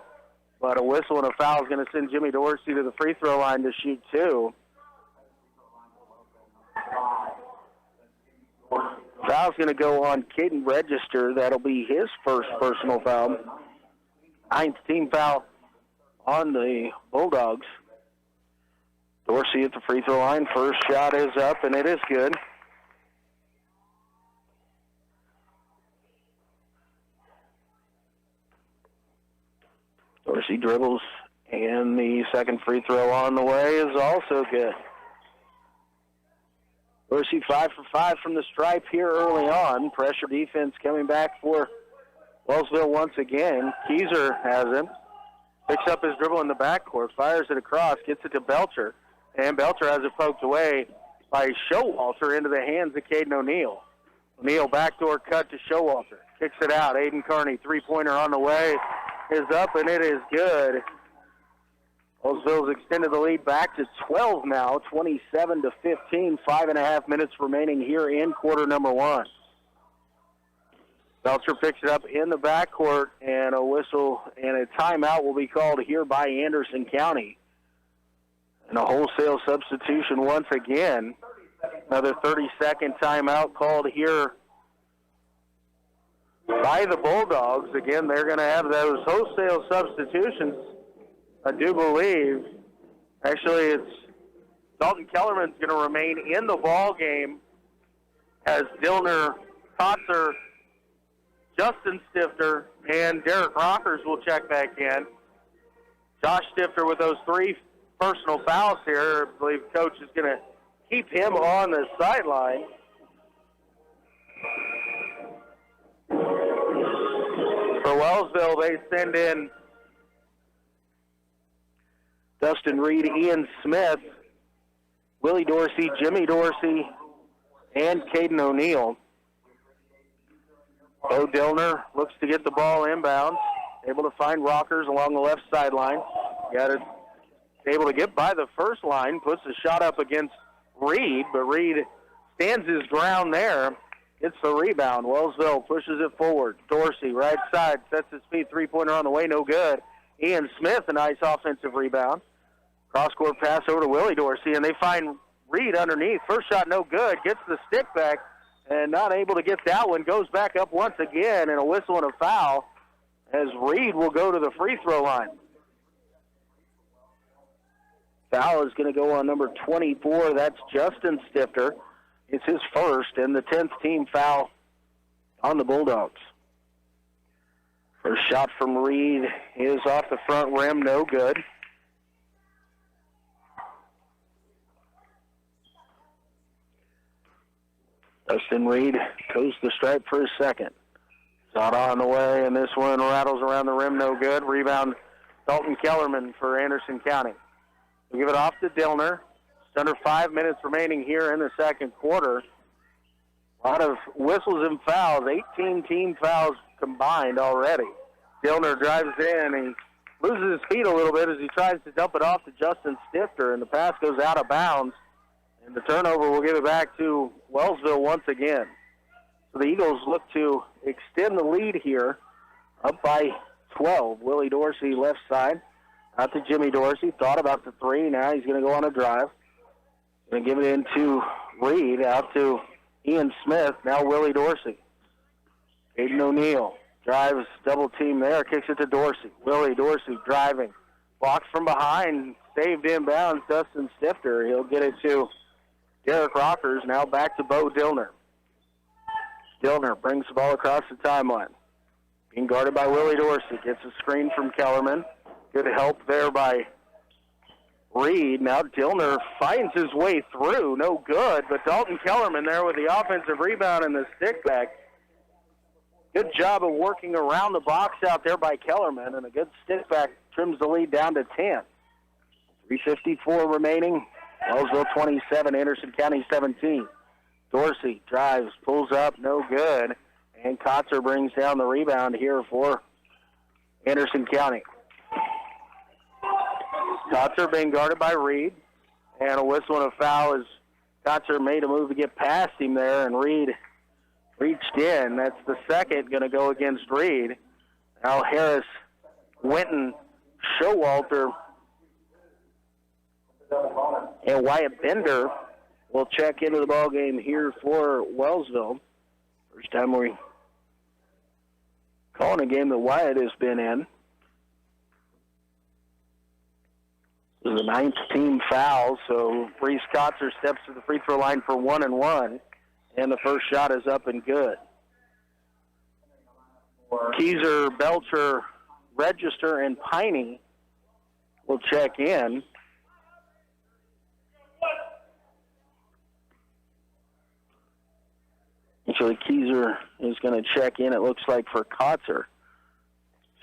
but a whistle and a foul is going to send Jimmy Dorsey to the free throw line to shoot 2. foul is going to go on Caden Register. That'll be his first personal foul. 9th team foul on the Bulldogs. Dorsey at the free throw line. First shot is up, and it is good. Dorsey dribbles, and the second free throw on the way is also good. Dorsey 5 for 5 from the stripe here early on. Pressure defense coming back for Wellsville once again. Keyser has him. Picks up his dribble in the backcourt, fires it across, gets it to Belcher. And Belcher has it poked away by Showalter into the hands of Caden O'Neill. O'Neill backdoor cut to Showalter. Kicks it out. Aiden Carney, three-pointer on the way, is up, and it is good. Wellsville's extended the lead back to 12 now, 27-15, 5.5 minutes remaining here in quarter number one. Belcher picks it up in the backcourt, and a whistle and a timeout will be called here by Anderson County. And a wholesale substitution once again. Another 30-second timeout called here by the Bulldogs. Again, they're going to have those wholesale substitutions, I do believe. Actually, it's Dalton Kellerman's going to remain in the ball game as Dillner, Kotzer, Justin Stifter, and Derek Rockers will check back in. Josh Stifter with those three personal fouls here. I believe coach is going to keep him on the sideline. For Wellsville, they send in Dustin Reed, Ian Smith, Willie Dorsey, Jimmy Dorsey, and Caden O'Neill. Bo Dillner looks to get the ball inbounds, able to find Rockers along the left sideline. Got it, able to get by the first line, puts a shot up against Reed, but Reed stands his ground there. Gets the rebound. Wellsville pushes it forward. Dorsey, right side, sets his feet. Three-pointer on the way, no good. Ian Smith, a nice offensive rebound. Cross-court pass over to Willie Dorsey, and they find Reed underneath. First shot, no good. Gets the stick back, and not able to get that one. Goes back up once again, and a whistle and a foul as Reed will go to the free throw line. Foul is going to go on number 24. That's Justin Stifter. It's his first and the 10th team foul on the Bulldogs. First shot from Reed is off the front rim, no good. Dustin Reed goes to the stripe for his second. Shot on the way, and this one rattles around the rim, no good. Rebound, Dalton Kellerman for Anderson County. We'll give it off to Dillner. It's under 5 minutes remaining here in the second quarter. A lot of whistles and fouls, 18 team fouls combined already. Dillner drives in and loses his feet a little bit as he tries to dump it off to Justin Stifter, and the pass goes out of bounds. And the turnover will give it back to Wellsville once again. So the Eagles look to extend the lead here, up by 12. Willie Dorsey left side. Out to Jimmy Dorsey. Thought about the three. Now he's going to go on a drive. Going to give it into Reed. Out to Ian Smith. Now Willie Dorsey. Aiden O'Neill drives, double team there. Kicks it to Dorsey. Willie Dorsey driving. Blocked from behind. Saved inbounds. Dustin Stifter. He'll get it to Derek Rockers. Now back to Bo Dillner. Dillner brings the ball across the timeline. Being guarded by Willie Dorsey. Gets a screen from Kellerman. Good help there by Reed. Now Dillner finds his way through. No good, but Dalton Kellerman there with the offensive rebound and the stick back. Good job of working around the box out there by Kellerman, and a good stick back trims the lead down to 10. 3:54 remaining. Wellsville 27, Anderson County 17. Dorsey drives, pulls up, no good. And Kotzer brings down the rebound here for Anderson County. Kotzer being guarded by Reed. And a whistle and a foul as Kotzer made a move to get past him there, and Reed reached in. That's the second going to go against Reed. Al Harris, Winton, Showalter, and Wyatt Bender will check into the ball game here for Wellsville. First time we calling a game that Wyatt has been in. This is the 9th team foul, so Reese Kotzer steps to the free throw line for 1-1, and the first shot is up and good. Keyser, Belcher, Register, and Piney will check in. Actually, Keyser is going to check in, it looks like, for Kotzer.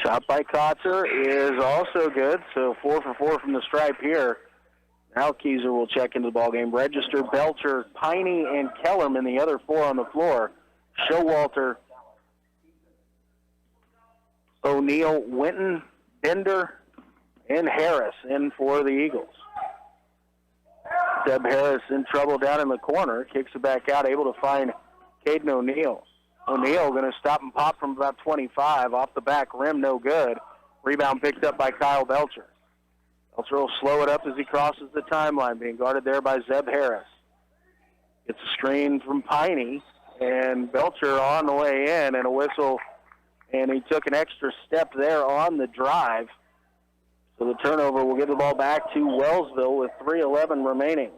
Shot by Kotzer is also good, so 4 for 4 from the stripe here. Now Keyser will check into the ballgame. Register, Belcher, Piney, and Kellerman, the other 4 on the floor. Showalter, O'Neill, Winton, Bender, and Harris in for the Eagles. Zeb Harris in trouble down in the corner. Kicks it back out, able to find Caden O'Neill. O'Neill going to stop and pop from about 25. Off the back rim, no good. Rebound picked up by Kyle Belcher. Belcher will slow it up as he crosses the timeline, being guarded there by Zeb Harris. Gets a screen from Piney, and Belcher on the way in, and a whistle, and he took an extra step there on the drive. So the turnover will give the ball back to Wellsville with 3:11 remaining.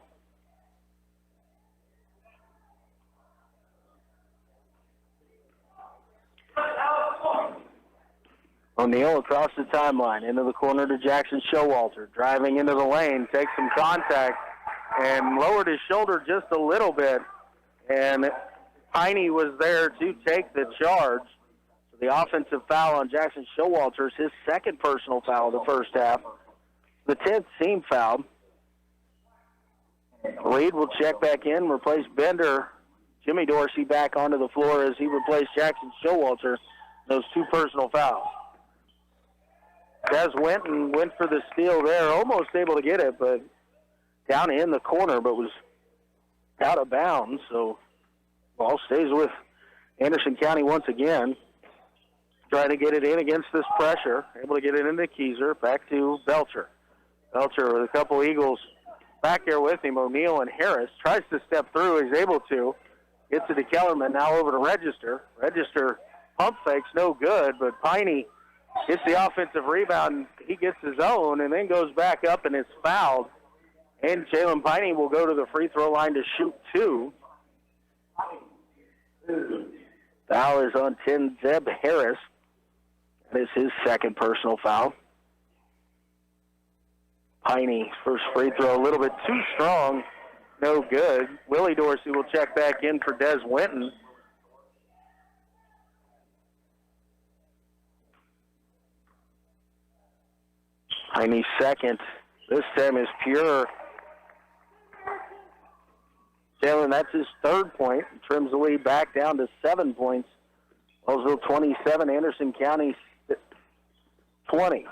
O'Neill across the timeline, into the corner to Jackson Showalter. Driving into the lane, takes some contact, and lowered his shoulder just a little bit. And Piney was there to take the charge. So the offensive foul on Jackson Showalter is his second personal foul of the first half. The 10th team foul. Reed will check back in, replace Bender. Jimmy Dorsey back onto the floor as he replaced Jackson Showalter. Those 2 personal fouls. Des Winton went for the steal there, almost able to get it, but down in the corner, but was out of bounds. So ball stays with Anderson County once again. Trying to get it in against this pressure. Able to get it into Keyser. Back to Belcher. Belcher with a couple Eagles back there with him. O'Neill and Harris. Tries to step through. He's able to. Gets it to Kellerman. Now over to Register. Register pump fakes, no good, but Piney gets the offensive rebound. He gets his own and then goes back up and is fouled. And Jalen Piney will go to the free throw line to shoot 2. Foul is on 10, Zeb Harris. That is his second personal foul. Piney, first free throw, a little bit too strong. No good. Willie Dorsey will check back in for Des Winton. Piney's second. This time is pure. Jalen, that's his third point. Trims the lead back down to 7 points. Wellsville 27, Anderson County 20.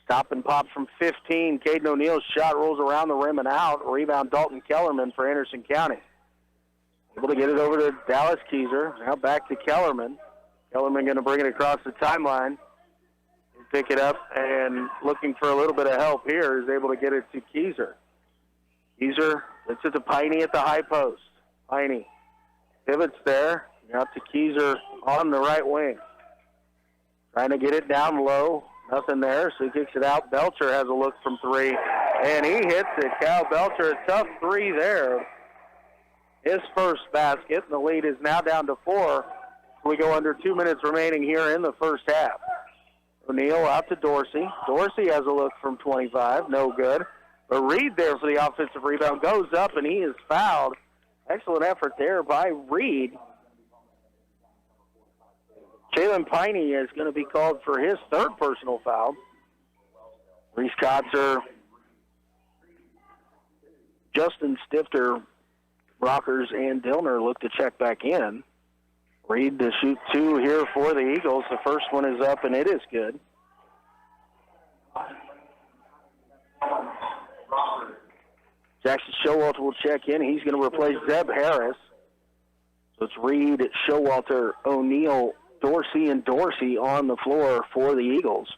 Stop and pop from 15. Caden O'Neill's shot rolls around the rim and out. Rebound Dalton Kellerman for Anderson County. Able to get it over to Dallas Keyser. Now back to Kellerman. Kellerman going to bring it across the timeline. Pick it up and looking for a little bit of help here is able to get it to Keyser. Keyser gets it to Piney at the high post. Piney pivots there. Out to Keyser on the right wing. Trying to get it down low. Nothing there, so he kicks it out. Belcher has a look from 3, and he hits it. Cal Belcher, a tough 3 there. His first basket, and the lead is now down to 4. We go under 2 minutes remaining here in the first half. O'Neill out to Dorsey. Dorsey has a look from 25. No good. But Reed there for the offensive rebound. Goes up, and he is fouled. Excellent effort there by Reed. Jalen Piney is going to be called for his third personal foul. Reese Kotzer, Justin Stifter, Rockers, and Dillner look to check back in. Reed to shoot 2 here for the Eagles. The first one is up, and it is good. Jackson Showalter will check in. He's going to replace Zeb Harris. So it's Reed, Showalter, O'Neill, Dorsey, and Dorsey on the floor for the Eagles.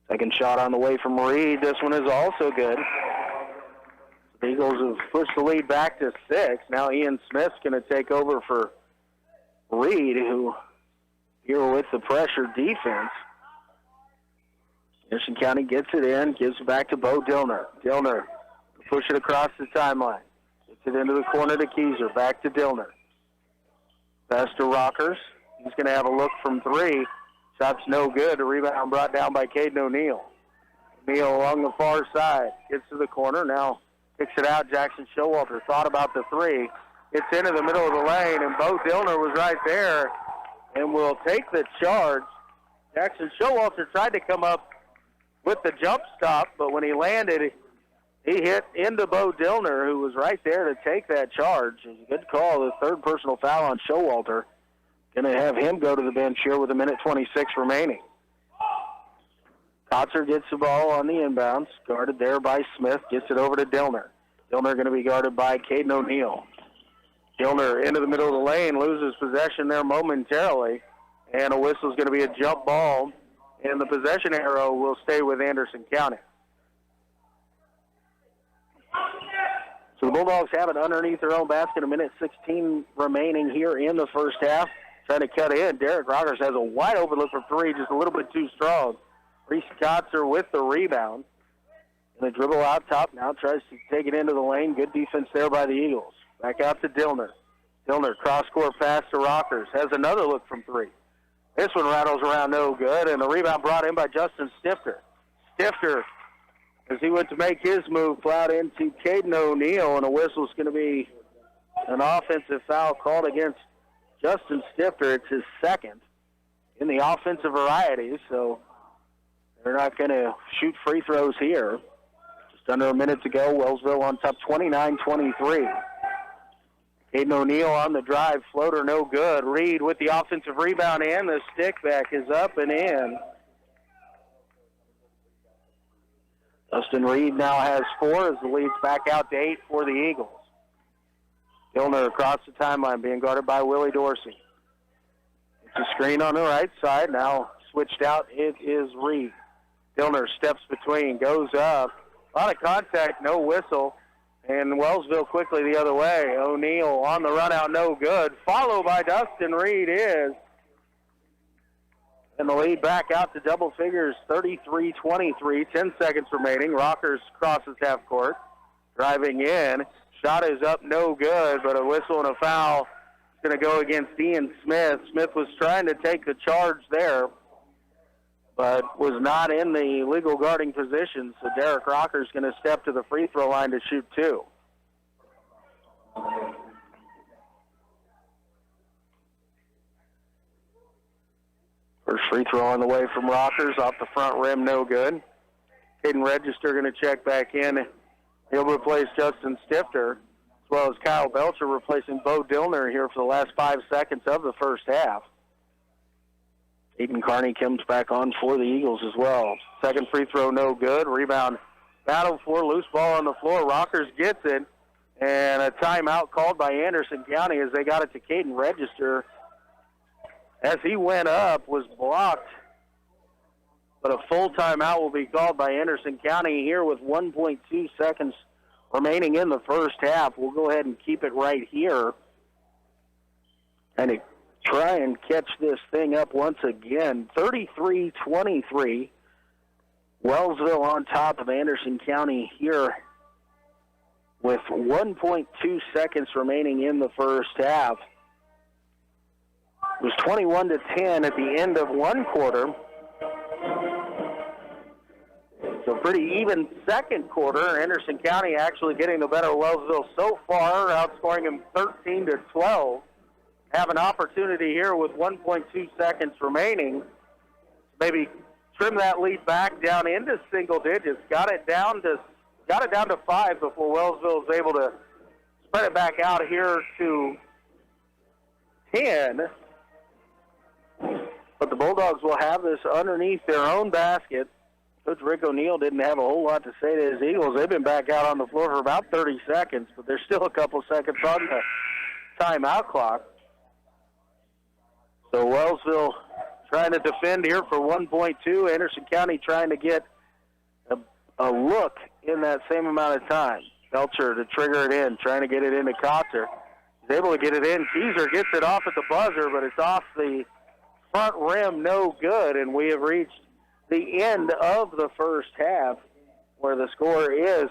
Second shot on the way from Reed. This one is also good. The Eagles have pushed the lead back to 6. Now Ian Smith's going to take over for Reed, who here with the pressure defense. Anderson County gets it in, gives it back to Bo Dillner. Dillner push it across the timeline. Gets it into the corner to Keyser. Back to Dillner. Pass to Rockers. He's going to have a look from 3. Shot's no good. The rebound brought down by Caden O'Neill. O'Neill along the far side. Gets to the corner. Now kicks it out. Jackson Showalter thought about the 3. Gets into the middle of the lane, and Bo Dillner was right there and will take the charge. Jackson Showalter tried to come up with the jump stop, but when he landed, he hit into Bo Dillner, who was right there to take that charge. It was a good call, the third personal foul on Showalter. Going to have him go to the bench here with 1:26 remaining. Kotzer gets the ball on the inbounds, guarded there by Smith, gets it over to Dillner. Dillner going to be guarded by Caden O'Neill. Dillner into the middle of the lane, loses possession there momentarily, and a whistle's going to be a jump ball, and the possession arrow will stay with Anderson County. So the Bulldogs have it underneath their own basket, 1:16 remaining here in the first half. Trying to cut in. Derek Rockers has a wide open look for 3, just a little bit too strong. Reese Kotzer with the rebound. And the dribble out top now, tries to take it into the lane. Good defense there by the Eagles. Back out to Dillner. Dillner, cross-court pass to Rockers. Has another look from 3. This one rattles around no good, and the rebound brought in by Justin Stifter. Stifter, as he went to make his move, plowed into Caden O'Neill, and a whistle's going to be an offensive foul called against Justin Stifter. It's his second in the offensive variety, so they're not going to shoot free throws here. Just under a minute to go, Wellsville on top 29-23. Caden O'Neill on the drive, floater no good. Reed with the offensive rebound, and the stick back is up and in. Dustin Reed now has 4 as the lead's back out to 8 for the Eagles. Dillner across the timeline being guarded by Willie Dorsey. It's a screen on the right side. Now switched out, it is Reed. Dillner steps between, goes up. A lot of contact, no whistle. And Wellsville quickly the other way. O'Neill on the run out, no good. Followed by Dustin Reed is. And the lead back out to double figures, 33-23, 10 seconds remaining. Rockers crosses half court. Driving in. Shot is up, no good, but a whistle and a foul is going to go against Ian Smith. Smith was trying to take the charge there, but was not in the legal guarding position, so Derek Rocker's going to step to the free throw line to shoot 2. First free throw on the way from Rockers, off the front rim, no good. Caden Register going to check back in. He'll replace Justin Stifter, as well as Kyle Belcher replacing Bo Dillner here for the last 5 seconds of the first half. Aiden Carney comes back on for the Eagles as well. Second free throw, no good. Rebound battle for loose ball on the floor. Rockers gets it, and a timeout called by Anderson County as they got it to Caden Register. As he went up, was blocked, but a full timeout will be called by Anderson County here with 1.2 seconds remaining in the first half. We'll go ahead and keep it right here and try and catch this thing up once again. 33-23. Wellsville on top of Anderson County here with 1.2 seconds remaining in the first half. It was 21-10 at the end of one quarter. So pretty even second quarter. Anderson County actually getting the better of Wellsville so far, outscoring them 13-12. Have an opportunity here with 1.2 seconds remaining. Maybe trim that lead back down into single digits. Got it down to 5 before Wellsville is able to spread it back out here to 10. But the Bulldogs will have this underneath their own basket. Coach Rick O'Neill didn't have a whole lot to say to his Eagles. They've been back out on the floor for about 30 seconds, but there's still a couple seconds on the timeout clock. So Wellsville trying to defend here for 1.2. Anderson County trying to get a look in that same amount of time. Belcher to trigger it in, trying to get it into Kotzer. He's able to get it in. Keezer gets it off at the buzzer, but it's off the front rim, no good, and we have reached the end of the first half, where the score is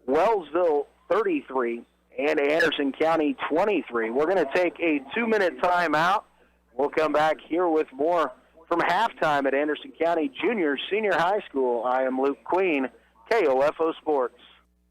Wellsville 33 and Anderson County 23. We're going to take a 2-minute timeout. We'll come back here with more from halftime at Anderson County Junior Senior High School. I am Luke Queen, KOFO Sports.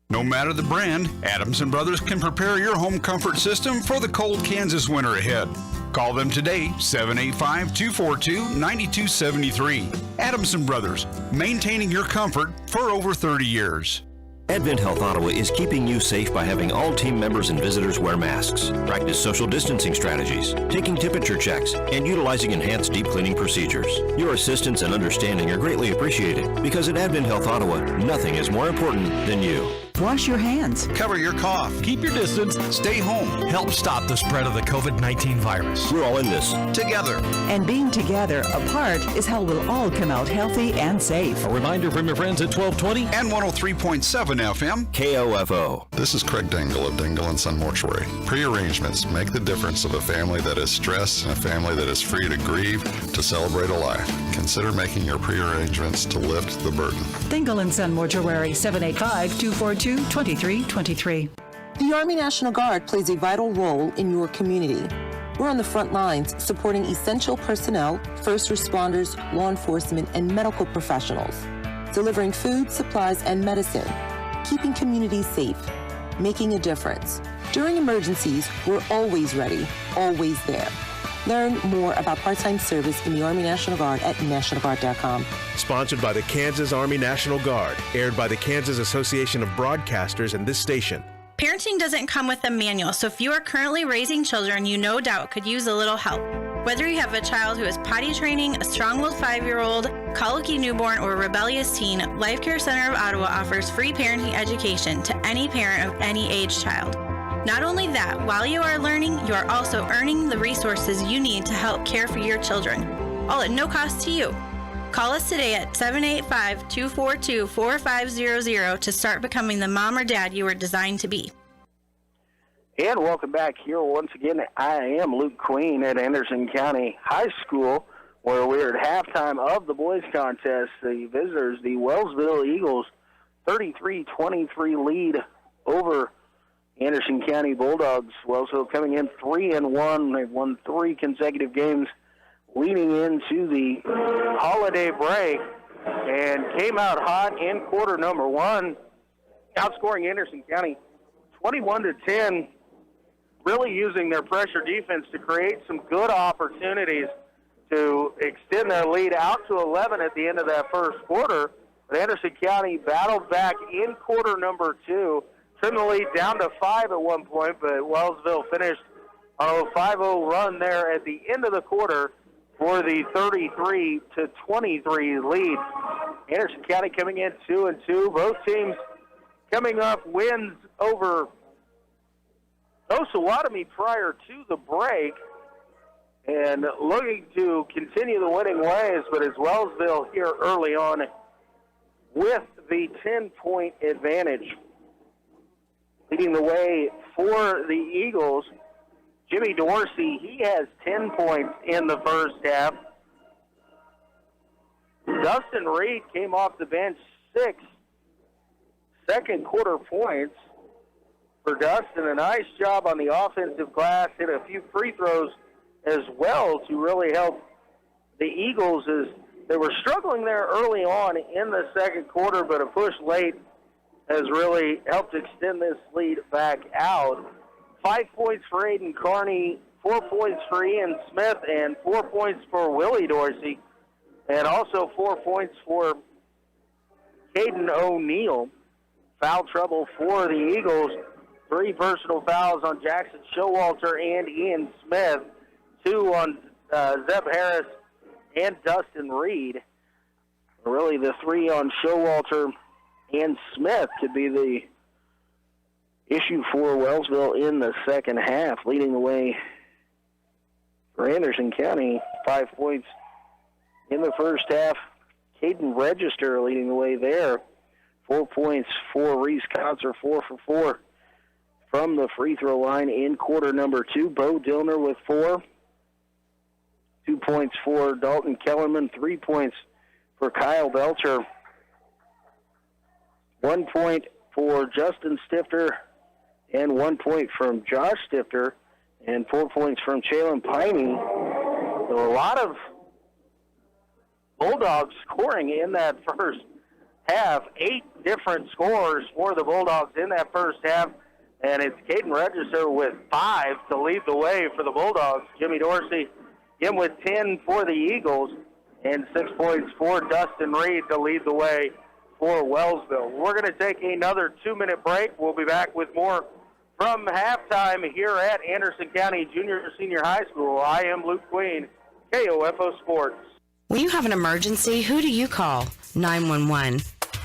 No matter the brand, Adams & Brothers can prepare your home comfort system for the cold Kansas winter ahead. Call them today, 785-242-9273. Adams & Brothers, maintaining your comfort for over 30 years. Advent Health Ottawa is keeping you safe by having all team members and visitors wear masks, practice social distancing strategies, taking temperature checks, and utilizing enhanced deep cleaning procedures. Your assistance and understanding are greatly appreciated because at Advent Health Ottawa, nothing is more important than you. Wash your hands. Cover your cough. Keep your distance. Stay home. Help stop the spread of the COVID-19 virus. We're all in this together. And being together apart is how we'll all come out healthy and safe. A reminder from your friends at 1220 and 103.7 FM. KOFO. This is Craig Dangle of Dangle & Son Mortuary. Pre-arrangements make the difference of a family that is stressed and a family that is free to grieve, to celebrate a life. Consider making your pre-arrangements to lift the burden. Dangle & Son Mortuary, 785-242-2323. The Army National Guard plays a vital role in your community. We're on the front lines supporting essential personnel, first responders, law enforcement, and medical professionals, delivering food, supplies, and medicine, keeping communities safe, making a difference. During emergencies, we're always ready, always there. Learn more about part-time service in the Army National Guard at nationalguard.com. Sponsored by the Kansas Army National Guard, aired by the Kansas Association of Broadcasters and this station. Parenting doesn't come with a manual, so if you are currently raising children, you no doubt could use a little help. Whether you have a child who is potty training, a strong-willed 5-year-old, colicky newborn, or a rebellious teen, Life Care Center of Ottawa offers free parenting education to any parent of any age child. Not only that, while you are learning, you are also earning the resources you need to help care for your children, all at no cost to you. Call us today at 785-242-4500 to start becoming the mom or dad you were designed to be. And welcome back here once again. I am Luke Queen at Anderson County High School, where we're at halftime of the boys contest. The visitors, the Wellsville Eagles, 33-23 lead over Anderson County Bulldogs. Wellsville coming in 3-1. They've won 3 consecutive games leading into the holiday break and came out hot in quarter number 1, outscoring Anderson County 21-10, really using their pressure defense to create some good opportunities to extend their lead out to 11 at the end of that first quarter. But Anderson County battled back in quarter number 2, trimmed the lead down to 5 at one point, but Wellsville finished on a 5-0 run there at the end of the quarter for the 33-23 lead. Anderson County coming in 2-2. Both teams coming off wins over Osawatomie prior to the break and looking to continue the winning ways, but it's Wellsville here early on with the 10-point advantage. Leading the way for the Eagles, Jimmy Dorsey, he has 10 points in the first half. Dustin Reed came off the bench, 6 second quarter points for Dustin. A nice job on the offensive glass, hit a few free throws as well to really help the Eagles as they were struggling there early on in the second quarter, but a push late has really helped extend this lead back out. 5 points for Aiden Carney, 4 points for Ian Smith, and 4 points for Willie Dorsey, and also 4 points for Caden O'Neill. Foul trouble for the Eagles. 3 personal fouls on Jackson Showalter and Ian Smith, 2 on Zeb Harris and Dustin Reed. Really, the 3 on Showalter and Smith could be the issue for Wellsville in the second half. Leading the way for Anderson County, 5 points in the first half. Caden Register leading the way there 4 points for Reese Kotzer, 4 for 4 from the free throw line in quarter number 2. Bo Dillner with 4. 2 points for Dalton Kellerman, 3 points for Kyle Belcher. 1 point for Justin Stifter, and 1 point from Josh Stifter, and 4 points from Jalen Piney. So a lot of Bulldogs scoring in that first half. 8 different scores for the Bulldogs in that first half, and it's Caden Register with 5 to lead the way for the Bulldogs. Jimmy Dorsey, him with 10 for the Eagles, and 6 points for Dustin Reed to lead the way for Wellsville. We're going to take another 2-minute break. We'll be back with more from halftime here at Anderson County Junior Senior High School. I am Luke Queen, KOFO Sports. When you have an emergency, who do you call? 911.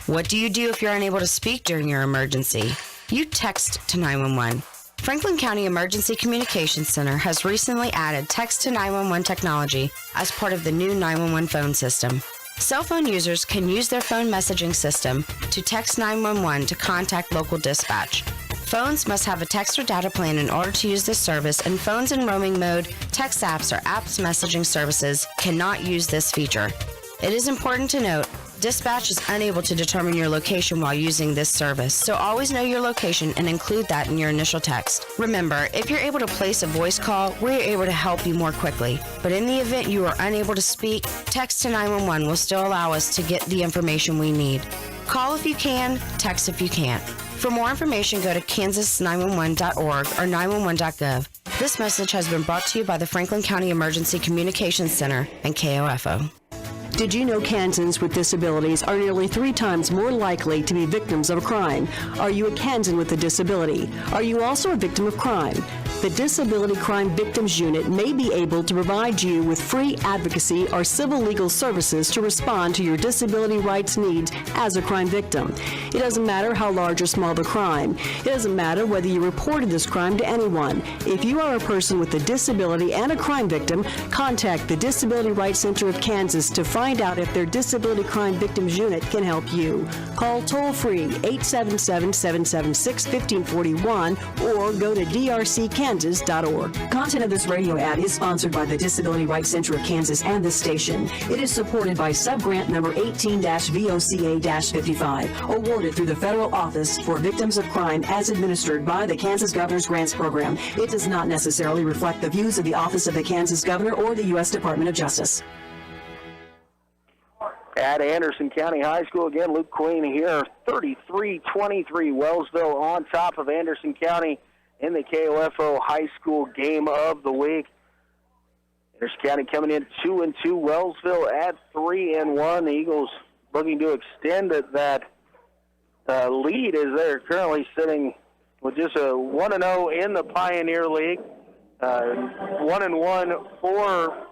What do you do if you're unable to speak during your emergency? You text to 911. Franklin County Emergency Communications Center has recently added text to 911 technology as part of the new 911 phone system. Cell phone users can use their phone messaging system to text 911 to contact local dispatch. Phones must have a text or data plan in order to use this service, and phones in roaming mode, text apps, or apps messaging services cannot use this feature. It is important to note, dispatch is unable to determine your location while using this service, so always know your location and include that in your initial text. Remember, if you're able to place a voice call, we're able to help you more quickly. But in the event you are unable to speak, text to 911 will still allow us to get the information we need. Call if you can, text if you can't. For more information, go to kansas911.org or 911.gov. This message has been brought to you by the Franklin County Emergency Communications Center and KOFO. Did you know Kansans with disabilities are nearly 3 times more likely to be victims of a crime? Are you a Kansan with a disability? Are you also a victim of crime? The Disability Crime Victims Unit may be able to provide you with free advocacy or civil legal services to respond to your disability rights needs as a crime victim. It doesn't matter how large or small the crime. It doesn't matter whether you reported this crime to anyone. If you are a person with a disability and a crime victim, contact the Disability Rights Center of Kansas to find out if their Disability Crime Victims Unit can help you. Call toll-free 877-776-1541 or go to drckansas.org. Content of this radio ad is sponsored by the Disability Rights Center of Kansas and this station. It is supported by subgrant number 18-VOCA-55, awarded through the Federal Office for Victims of Crime as administered by the Kansas Governor's Grants Program. It does not necessarily reflect the views of the Office of the Kansas Governor or the U.S. Department of Justice. At Anderson County High School, again, Luke Queen here, 33-23, Wellsville on top of Anderson County in the KOFO High School Game of the Week. Anderson County coming in 2-2, Wellsville at 3-1. The Eagles looking to extend that lead as they're currently sitting with just a 1-0 in the Pioneer League. 1-1 for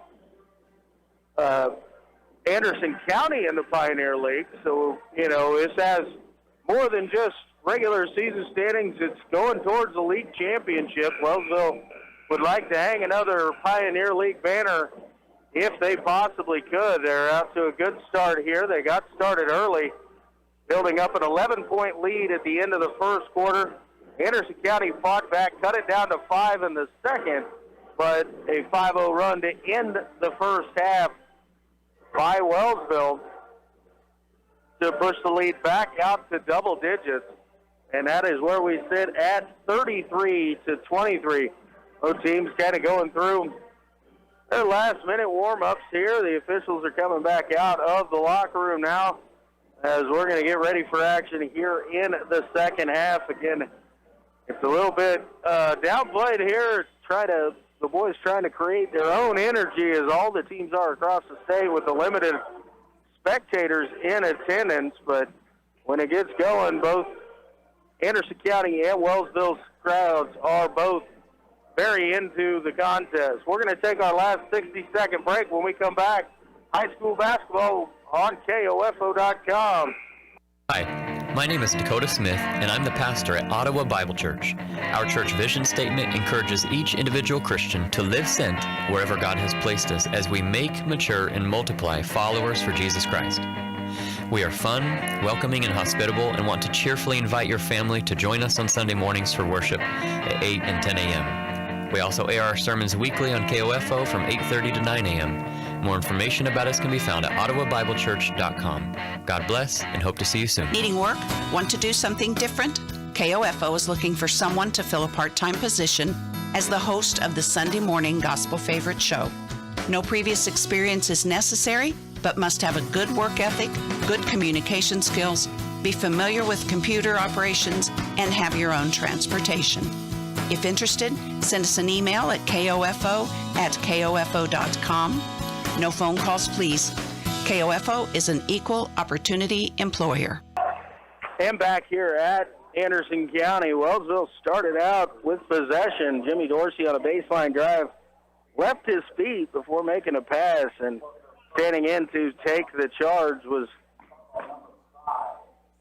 Anderson County in the Pioneer League. So, this has more than just regular season standings. It's going towards the league championship. Wellsville would like to hang another Pioneer League banner if they possibly could. They're out to a good start here. They got started early, building up an 11-point lead at the end of the first quarter. Anderson County fought back, cut it down to 5 in the second, but a 5-0 run to end the first half by Wellsville to push the lead back out to double digits. And that is where we sit at 33-23. Both teams kind of going through their last-minute warm-ups here. The officials are coming back out of the locker room now as we're going to get ready for action here in the second half. Again, it's a little bit downplayed here. The boys trying to create their own energy as all the teams are across the state with the limited spectators in attendance. But when it gets going, both Anderson County and Wellsville's crowds are both very into the contest. We're going to take our last 60-second break. When we come back, high school basketball on KOFO.com. Hi, my name is Dakota Smith, and I'm the pastor at Ottawa Bible Church. Our church vision statement encourages each individual Christian to live sent wherever God has placed us as we make, mature, and multiply followers for Jesus Christ. We are fun, welcoming, and hospitable, and want to cheerfully invite your family to join us on Sunday mornings for worship at 8 and 10 a.m. We also air our sermons weekly on KOFO from 8:30 to 9 a.m. More information about us can be found at ottawabiblechurch.com. God bless, and hope to see you soon. Needing work? Want to do something different? KOFO is looking for someone to fill a part-time position as the host of the Sunday morning Gospel Favorite Show. No previous experience is necessary, but must have a good work ethic, good communication skills, be familiar with computer operations, and have your own transportation. If interested, send us an email at kofo@kofo.com. No phone calls, please. KOFO is an equal opportunity employer. And back here at Anderson County, Wellsville started out with possession. Jimmy Dorsey on a baseline drive left his feet before making a pass, and standing in to take the charge was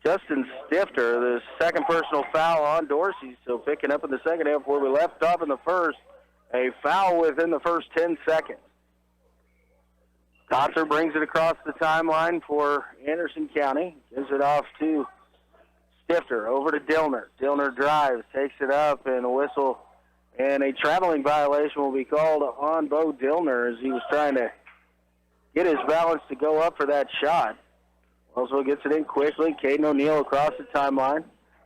Justin Stifter, the second personal foul on Dorsey. So picking up in the second half where we left off in the first, a foul within the first 10 seconds. Kotzer brings it across the timeline for Anderson County, gives it off to Stifter, over to Dillner. Dillner drives, takes it up, and a whistle, and a traveling violation will be called on Bo Dillner as he was trying to get his balance to go up for that shot. Also gets it in quickly. Caden O'Neill across the timeline.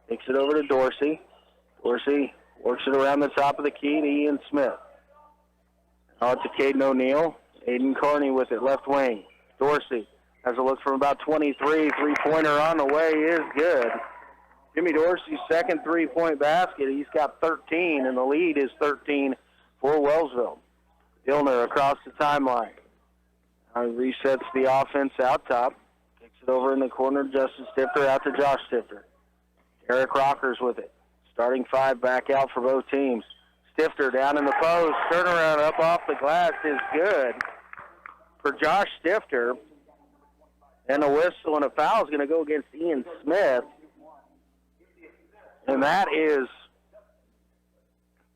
Takes it over to Dorsey. Dorsey works it around the top of the key to Ian Smith. Out to Caden O'Neill. Aiden Carney with it, left wing. Dorsey has a look from about 23. Three-pointer on the way is good. Jimmy Dorsey's second three-point basket. He's got 13, and the lead is 13 for Wellsville. Dillner across the timeline. Resets the offense out top. Kicks it over in the corner. Justin Stifter out to Josh Stifter. Eric Rockers with it. Starting five back out for both teams. Stifter down in the post. Turnaround up off the glass is good for Josh Stifter. And a whistle and a foul is going to go against Ian Smith. And that is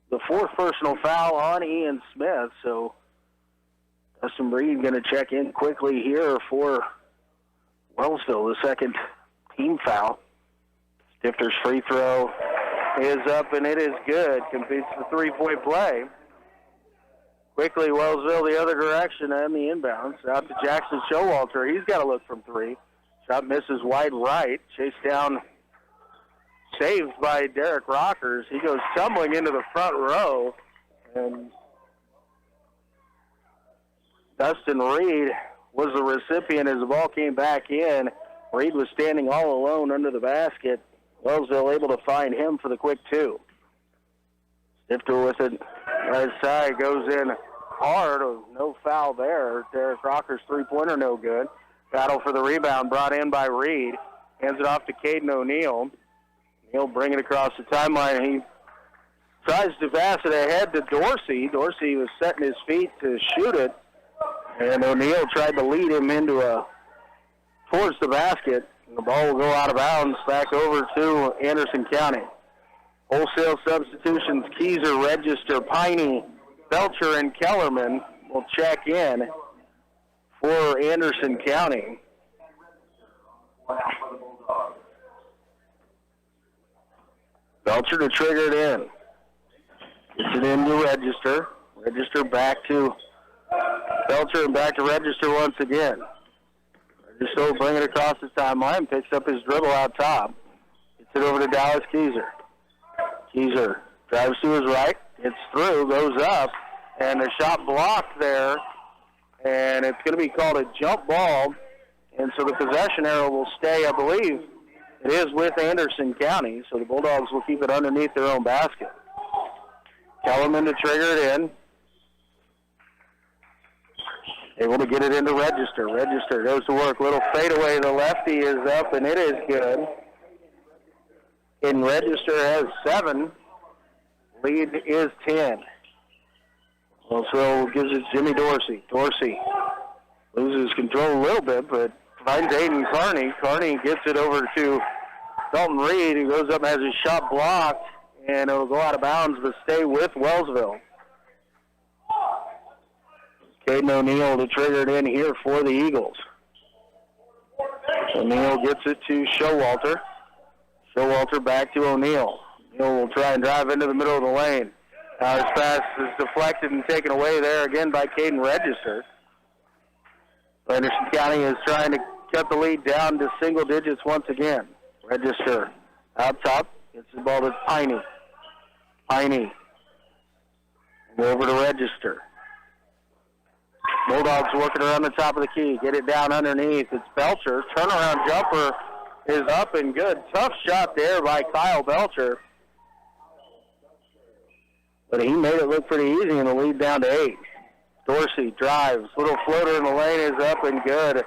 the fourth personal foul on Ian Smith. So Dustin Breed going to check in quickly here for Wellsville, the second team foul. Stifter's free throw is up, and it is good. Completes the three-point play. Quickly, Wellsville the other direction and the inbounds. Out to Jackson Showalter. He's got to look from three. Shot misses wide right. Chased down, saved by Derek Rockers. He goes tumbling into the front row, and Dustin Reed was the recipient as the ball came back in. Reed was standing all alone under the basket. Wellsville able to find him for the quick two. Stifter with it right side, goes in hard. No foul there. Derek Rockers' three-pointer no good. Battle for the rebound brought in by Reed. Hands it off to Caden O'Neill. He'll bring it across the timeline. He tries to pass it ahead to Dorsey. Dorsey was setting his feet to shoot it, and O'Neill tried to lead him towards the basket. The ball will go out of bounds back over to Anderson County. Wholesale substitutions, Keyser, Register, Piney, Belcher, and Kellerman will check in for Anderson County. Belcher to trigger it in. Gets it into Register. Register back to Belcher and back to Register once again. Register will bring it across the timeline, picks up his dribble out top. Gets it over to Dallas Keyser. Keyser drives to his right, gets through, goes up, and a shot blocked there, and it's going to be called a jump ball, and so the possession arrow will stay, I believe. It is with Anderson County, so the Bulldogs will keep it underneath their own basket. Kellerman to trigger it in. Able to get it into Register. Register goes to work. Little fadeaway. The lefty is up, and it is good. And Register has 7. Lead is 10. Also gives it Jimmy Dorsey. Dorsey loses control a little bit, but finds Aiden Carney. Carney gets it over to Dalton Reed, who goes up and has his shot blocked, and it'll go out of bounds but stay with Wellsville. Caden O'Neill to trigger it in here for the Eagles. O'Neal gets it to Showalter. Showalter back to O'Neal. O'Neal will try and drive into the middle of the lane. Now his pass is deflected and taken away there again by Caden Register. Anderson County is trying to cut the lead down to single digits once again. Register out top. Gets the ball to Piney. Piney. Over to Register. Bulldogs working around the top of the key. Get it down underneath. It's Belcher. Turnaround jumper is up and good. Tough shot there by Kyle Belcher. But he made it look pretty easy and the lead down to 8. Dorsey drives. Little floater in the lane is up and good.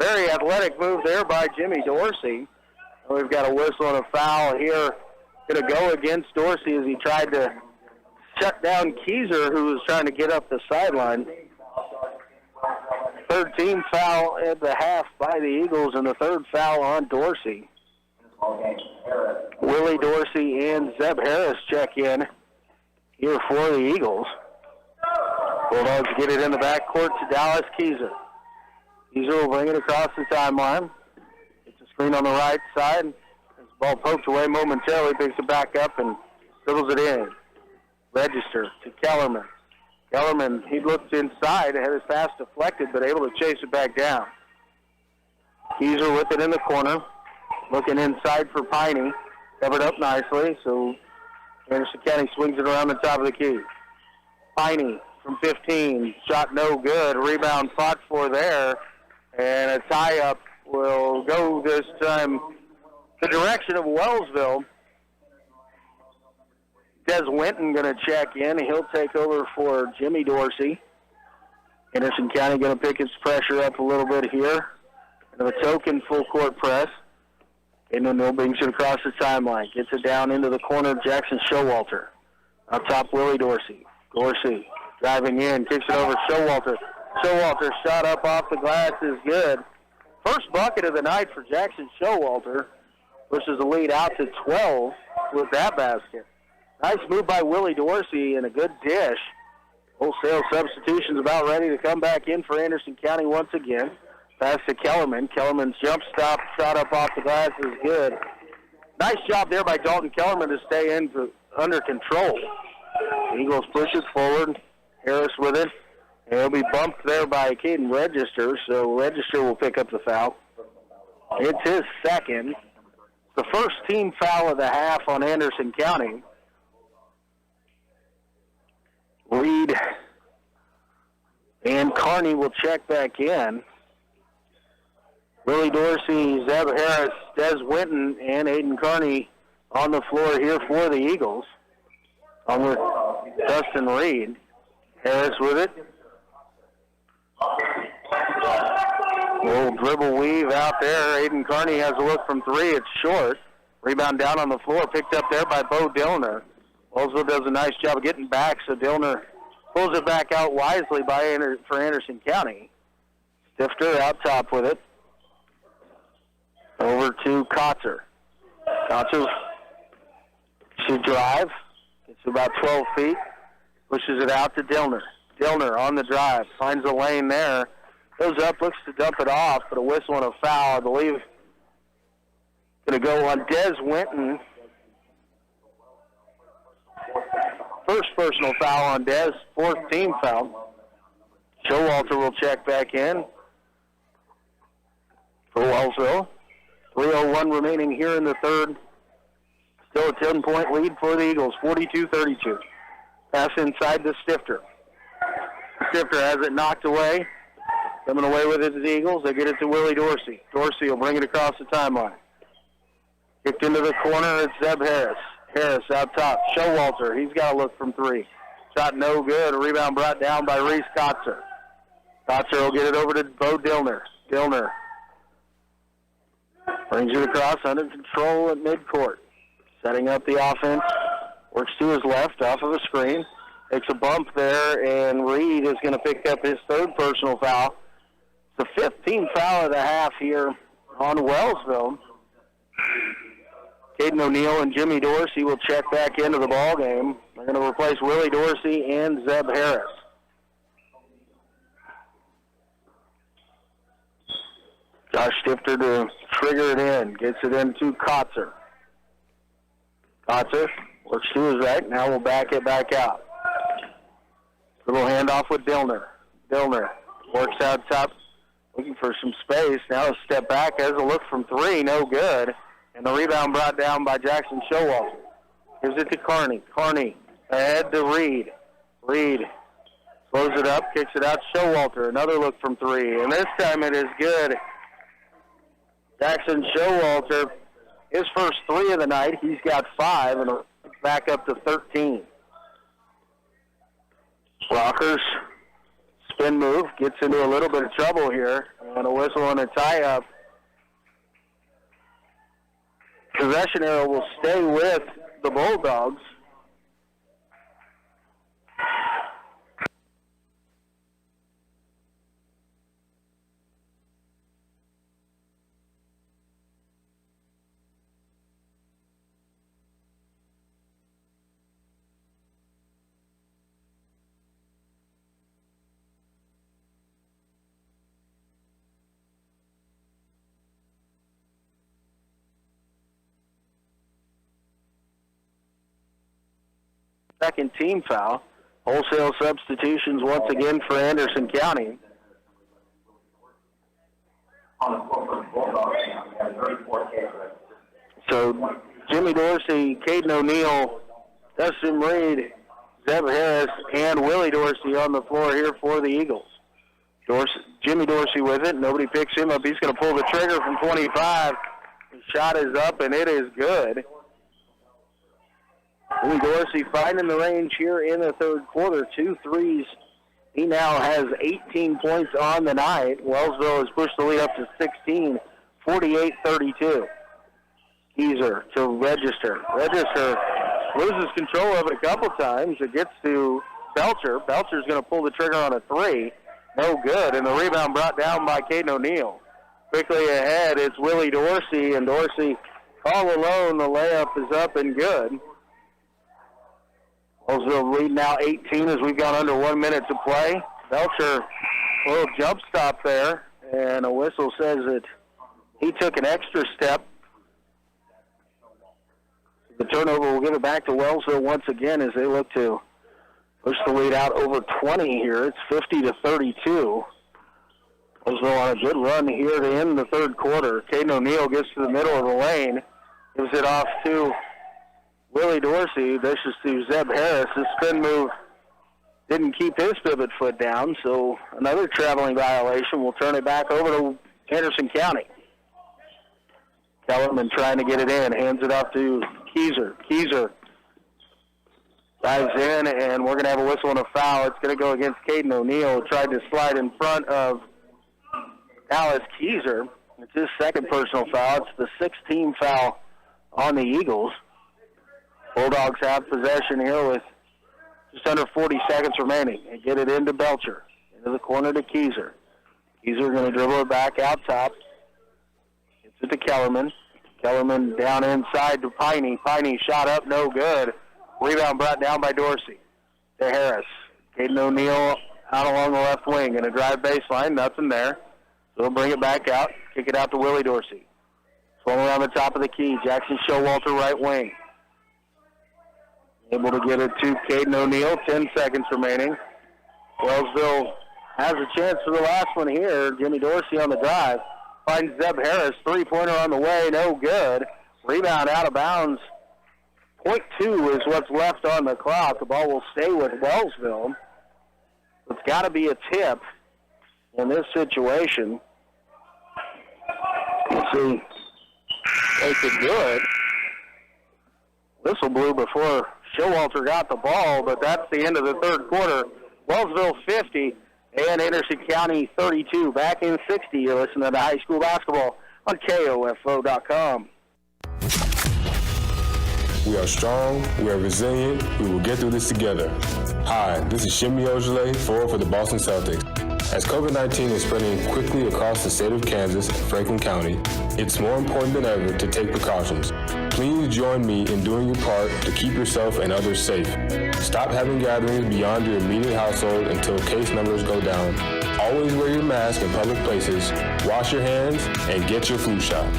Very athletic move there by Jimmy Dorsey. We've got a whistle and a foul here. Going to go against Dorsey as he tried to shut down Keyser, who was trying to get up the sideline. Third team foul at the half by the Eagles, and the third foul on Dorsey. Willie Dorsey and Zeb Harris check in here for the Eagles. Bulldogs get it in the backcourt to Dallas Keyser. Keyser will bring it across the timeline. It's a screen on the right side. As the ball poked away momentarily, picks it back up and dribbles it in. Register to Kellerman. Kellerman, he looked inside, had his pass deflected, but able to chase it back down. Keyser with it in the corner. Looking inside for Piney. Covered up nicely, so Anderson County swings it around the top of the key. Piney from 15. Shot no good. Rebound fought for there. And a tie-up will go this time the direction of Wellsville. Des Winton going to check in. He'll take over for Jimmy Dorsey. Anderson County going to pick its pressure up a little bit here. And a token full court press. And then they'll bring it across the timeline. Gets it down into the corner of Jackson Showalter. Up top, Willie Dorsey. Dorsey driving in, kicks it over Showalter. Showalter shot up off the glass is good. First bucket of the night for Jackson Showalter. Pushes the lead out to 12 with that basket. Nice move by Willie Dorsey and a good dish. Wholesale substitution's about ready to come back in for Anderson County once again. Pass to Kellerman. Kellerman's jump stop shot up off the glass is good. Nice job there by Dalton Kellerman to stay under control. The Eagles push it forward. Harris with it. And it'll be bumped there by Caden Register, so Register will pick up the foul. It's his second. The first team foul of the half on Anderson County. Reed and Carney will check back in. Willie Dorsey, Zeb Harris, Des Winton, and Aiden Carney on the floor here for the Eagles. On with Dustin Reed. Harris with it. Little dribble weave out there. Aiden Carney has a look from 3. It's short. Rebound down on the floor, picked up there by Bo Dillner. Wellsville does a nice job of getting back, so Dillner pulls it back out wisely for Anderson County. Stifter out top with it. Over to Kotzer. Kotzer should drive. Gets about 12 feet. Pushes it out to Dillner. Dillner on the drive. Finds a lane there. Goes up, looks to dump it off, but a whistle and a foul, I believe. Going to go on Des Winton. First personal foul on Des. Fourth team foul. Showalter will check back in for Wellsville. 3:01 remaining here in the third. Still a 10-point lead for the Eagles, 42-32. Pass inside to Stifter. Stifter has it knocked away. Coming away with it is the Eagles. They get it to Willie Dorsey. Dorsey will bring it across the timeline. Kicked into the corner, it's Zeb Harris. Harris out top. Showalter, he's got a look from 3. Shot no good. A rebound brought down by Reese Kotzer. Kotzer will get it over to Bo Dillner. Dillner brings it across under control at midcourt. Setting up the offense. Works to his left off of a screen. Takes a bump there, and Reed is going to pick up his third personal foul. It's the 5th team foul of the half here on Wellsville. Caden O'Neal and Jimmy Dorsey will check back into the ball game. They're going to replace Willie Dorsey and Zeb Harris. Josh Stifter to trigger it in. Gets it into Kotzer. Kotzer works to his right. Now we'll back it back out. Little handoff with Dillner. Dillner works out top, looking for some space. Now a step back, has a look from three, no good. And the rebound brought down by Jackson Showalter. Gives it to Carney. Carney ahead to Reed. Reed slows it up, kicks it out to Showalter. Another look from three, and this time it is good. Jackson Showalter, his first three of the night, he's got 5, and back up to 13. Rockers spin move, gets into a little bit of trouble here, and a whistle and a tie-up. Possession arrow will stay with the Bulldogs. Second team foul. Wholesale substitutions once again for Anderson County. So Jimmy Dorsey, Caden O'Neill, Dustin Reed, Zeb Harris, and Willie Dorsey on the floor here for the Eagles. Jimmy Dorsey with it. Nobody picks him up. He's going to pull the trigger from 25. The shot is up, and it is good. Willie Dorsey finding the range here in the third quarter. 2 threes. He now has 18 points on the night. Wellsville has pushed the lead up to 16, 48-32. Keezer to Register. Register loses control of it a couple times. It gets to Belcher. Belcher's going to pull the trigger on a three. No good. And the rebound brought down by Caden O'Neill. Quickly ahead, it's Willie Dorsey. And Dorsey all alone. The layup is up and good. Wellsville lead now 18 as we've gone under 1 minute to play. Belcher, a little jump stop there, and a whistle says that he took an extra step. The turnover will give it back to Wellsville once again as they look to push the lead out over 20 here. It's 50-32. Wellsville on a good run here to end the third quarter. Caden O'Neill gets to the middle of the lane, gives it off to Willie Dorsey. This is to Zeb Harris. This spin move didn't keep his pivot foot down, so another traveling violation. Will turn it back over to Anderson County. Kellerman trying to get it in. Hands it off to Keezer. Keezer dives in, and we're going to have a whistle and a foul. It's going to go against Caden O'Neill. Tried to slide in front of Dallas Keezer. It's his second personal foul. It's the 16th foul on the Eagles. Bulldogs have possession here with just under 40 seconds remaining. And get it into Belcher. Into the corner to Keezer. Keezer going to dribble it back out top. Gets it to Kellerman. Kellerman down inside to Piney. Piney shot up, no good. Rebound brought down by Dorsey. To Harris. Caden O'Neill out along the left wing. And a drive baseline, nothing there. So they'll bring it back out. Kick it out to Willie Dorsey. Swung around the top of the key. Jackson Showalter right wing. Able to get it to Caden O'Neill. 10 seconds remaining. Wellsville has a chance for the last one here. Jimmy Dorsey on the drive. Finds Zeb Harris. Three-pointer on the way. No good. Rebound out of bounds. 0.2 is what's left on the clock. The ball will stay with Wellsville. It's got to be a tip in this situation. Let's see. Make it good. Whistle blew before Showalter got the ball, but that's the end of the third quarter. Wellsville 50 and Anderson County 32. Back in 60, you're listening to high school basketball on KOFO.com. We are strong, we are resilient, we will get through this together. Hi, this is Shimmy Ojale, forward for the Boston Celtics. As COVID-19 is spreading quickly across the state of Kansas and Franklin County, it's more important than ever to take precautions. Please join me in doing your part to keep yourself and others safe. Stop having gatherings beyond your immediate household until case numbers go down. Always wear your mask in public places, wash your hands, and get your flu shot.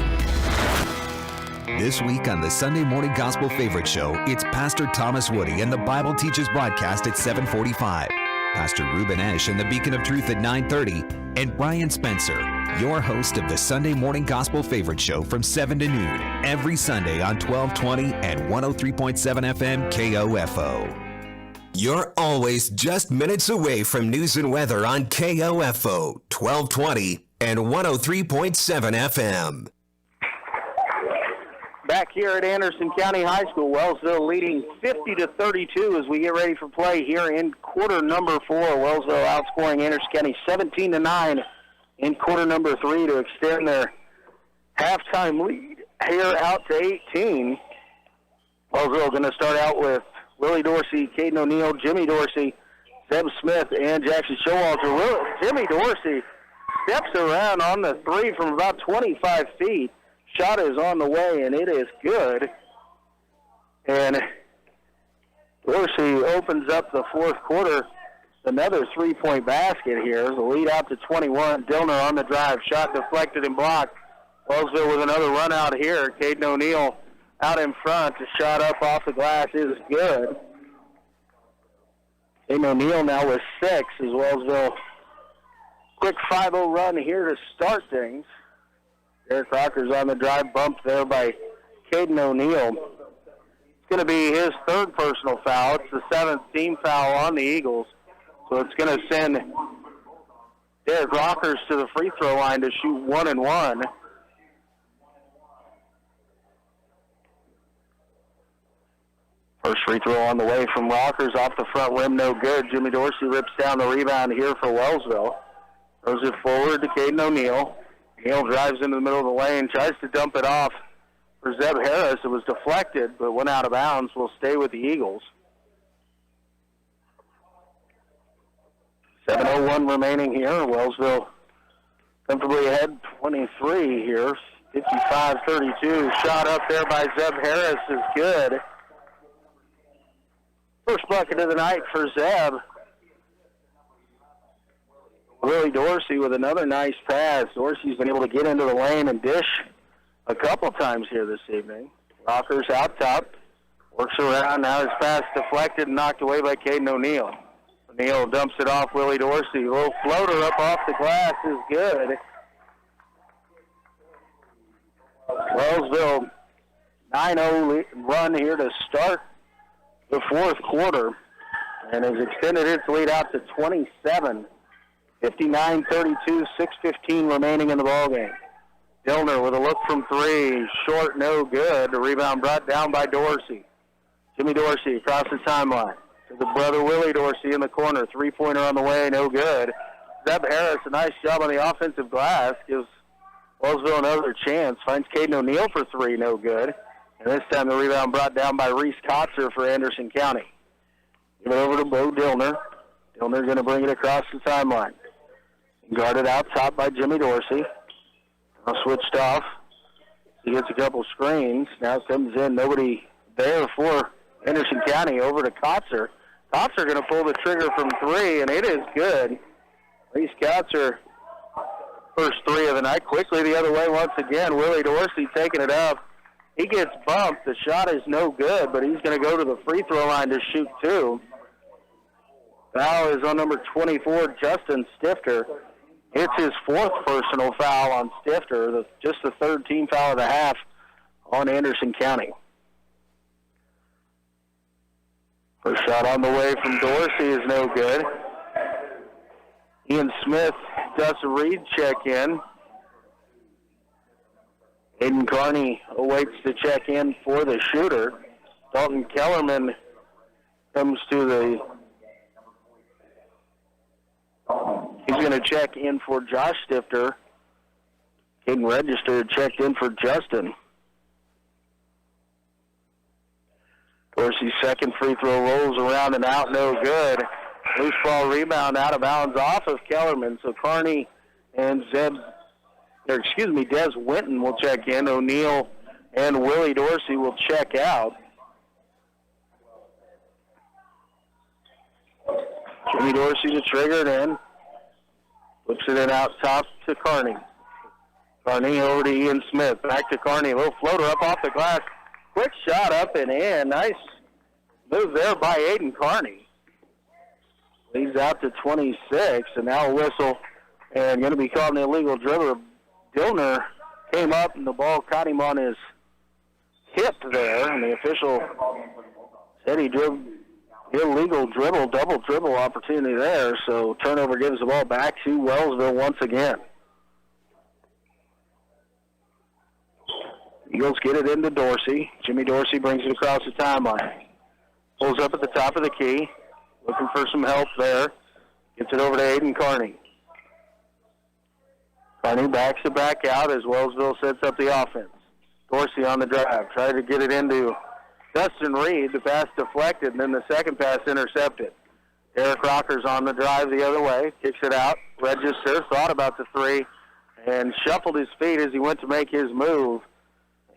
This week on the Sunday Morning Gospel Favorite Show, it's Pastor Thomas Woody and the Bible Teaches broadcast at 7:45. Pastor Ruben Esch and the Beacon of Truth at 9:30. And Brian Spencer, your host of the Sunday Morning Gospel Favorite Show from 7 to noon, every Sunday on 1220 and 103.7 FM KOFO. You're always just minutes away from news and weather on KOFO, 1220 and 103.7 FM. Back here at Anderson County High School, Wellsville leading 50-32 as we get ready for play here in quarter number 4. Wellsville outscoring Anderson County 17-9 in quarter number 3 to extend their halftime lead here out to 18. Wellsville going to start out with Willie Dorsey, Caden O'Neill, Jimmy Dorsey, Zeb Smith, and Jackson Showalter. Jimmy Dorsey steps around on the 3 from about 25 feet. Shot is on the way, and it is good. And Dorsey opens up the fourth quarter. Another three-point basket here. The lead out to 21. Dillner on the drive. Shot deflected and blocked. Wellsville with another run out here. Caden O'Neill out in front. The shot up off the glass is good. Caden O'Neill now with 6 as Wellsville. Quick 5-0 run here to start things. Derek Rocker's on the drive, bumped there by Caden O'Neill. It's going to be his third personal foul. It's the 7th team foul on the Eagles. So it's going to send Derek Rockers to the free throw line to shoot 1 and 1. First free throw on the way from Rockers off the front rim, no good. Jimmy Dorsey rips down the rebound here for Wellsville. Throws it forward to Caden O'Neill. O'Neill drives into the middle of the lane, tries to dump it off for Zeb Harris. It was deflected, but went out of bounds. Will stay with the Eagles. 7:01 remaining here. Wellsville comfortably ahead 23 here. 55-32. Shot up there by Zeb Harris is good. First bucket of the night for Zeb. Willie Dorsey with another nice pass. Dorsey's been able to get into the lane and dish a couple times here this evening. Rockers out top. Works around. Now his pass deflected and knocked away by Caden O'Neill. O'Neill dumps it off Willie Dorsey. A little floater up off the glass is good. Wellsville 9-0 run here to start the fourth quarter and has extended its lead out to 27. 59-32, 6:15 remaining in the ballgame. Dillner with a look from 3. Short, no good. The rebound brought down by Dorsey. Jimmy Dorsey across the timeline to the brother Willie Dorsey in the corner. Three-pointer on the way, no good. Zeb Harris, a nice job on the offensive glass. Gives Wellsville another chance. Finds Caden O'Neill for 3, no good. And this time the rebound brought down by Reese Kotzer for Anderson County. Give it over to Bo Dillner. Dillner going to bring it across the timeline. Guarded out top by Jimmy Dorsey. Now switched off. He gets a couple screens. Now comes in. Nobody there for Anderson County. Over to Kotzer. Kotzer going to pull the trigger from 3, and it is good. Reese Kotzer, first 3 of the night. Quickly the other way once again. Willie Dorsey taking it up. He gets bumped. The shot is no good, but he's going to go to the free throw line to shoot 2. Foul is on number 24, Justin Stifter. It's his 4th personal foul on Stifter, just the 3rd team foul of the half on Anderson County. First shot on the way from Dorsey is no good. Ian Smith does a read check in. Aiden Carney awaits the check in for the shooter. Dalton Kellerman comes to the... He's going to check in for Josh Stifter. Caden Register checked in for Justin. Dorsey's second free throw rolls around and out, no good. Loose ball rebound out of bounds off of Kellerman. So Carney and Des Winton will check in. O'Neill and Willie Dorsey will check out. Jimmy Dorsey to trigger it in. Flips it in out top to Kearney. Kearney over to Ian Smith. Back to Kearney. A little floater up off the glass. Quick shot up and in. Nice move there by Aiden Kearney. Leads out to 26, and now a whistle. And going to be called an illegal dribble. Dillner came up, and the ball caught him on his hip there, and the official said he drove illegal dribble, double dribble opportunity there, so turnover gives the ball back to Wellsville once again. Eagles get it into Dorsey. Jimmy Dorsey brings it across the timeline. Pulls up at the top of the key, looking for some help there. Gets it over to Aiden Kearney. Kearney backs it back out as Wellsville sets up the offense. Dorsey on the drive. Tried to get it into Dustin Reed. The pass deflected, and then the second pass intercepted. Derek Rocker's on the drive the other way. Kicks it out. Register. Thought about the three and shuffled his feet as he went to make his move.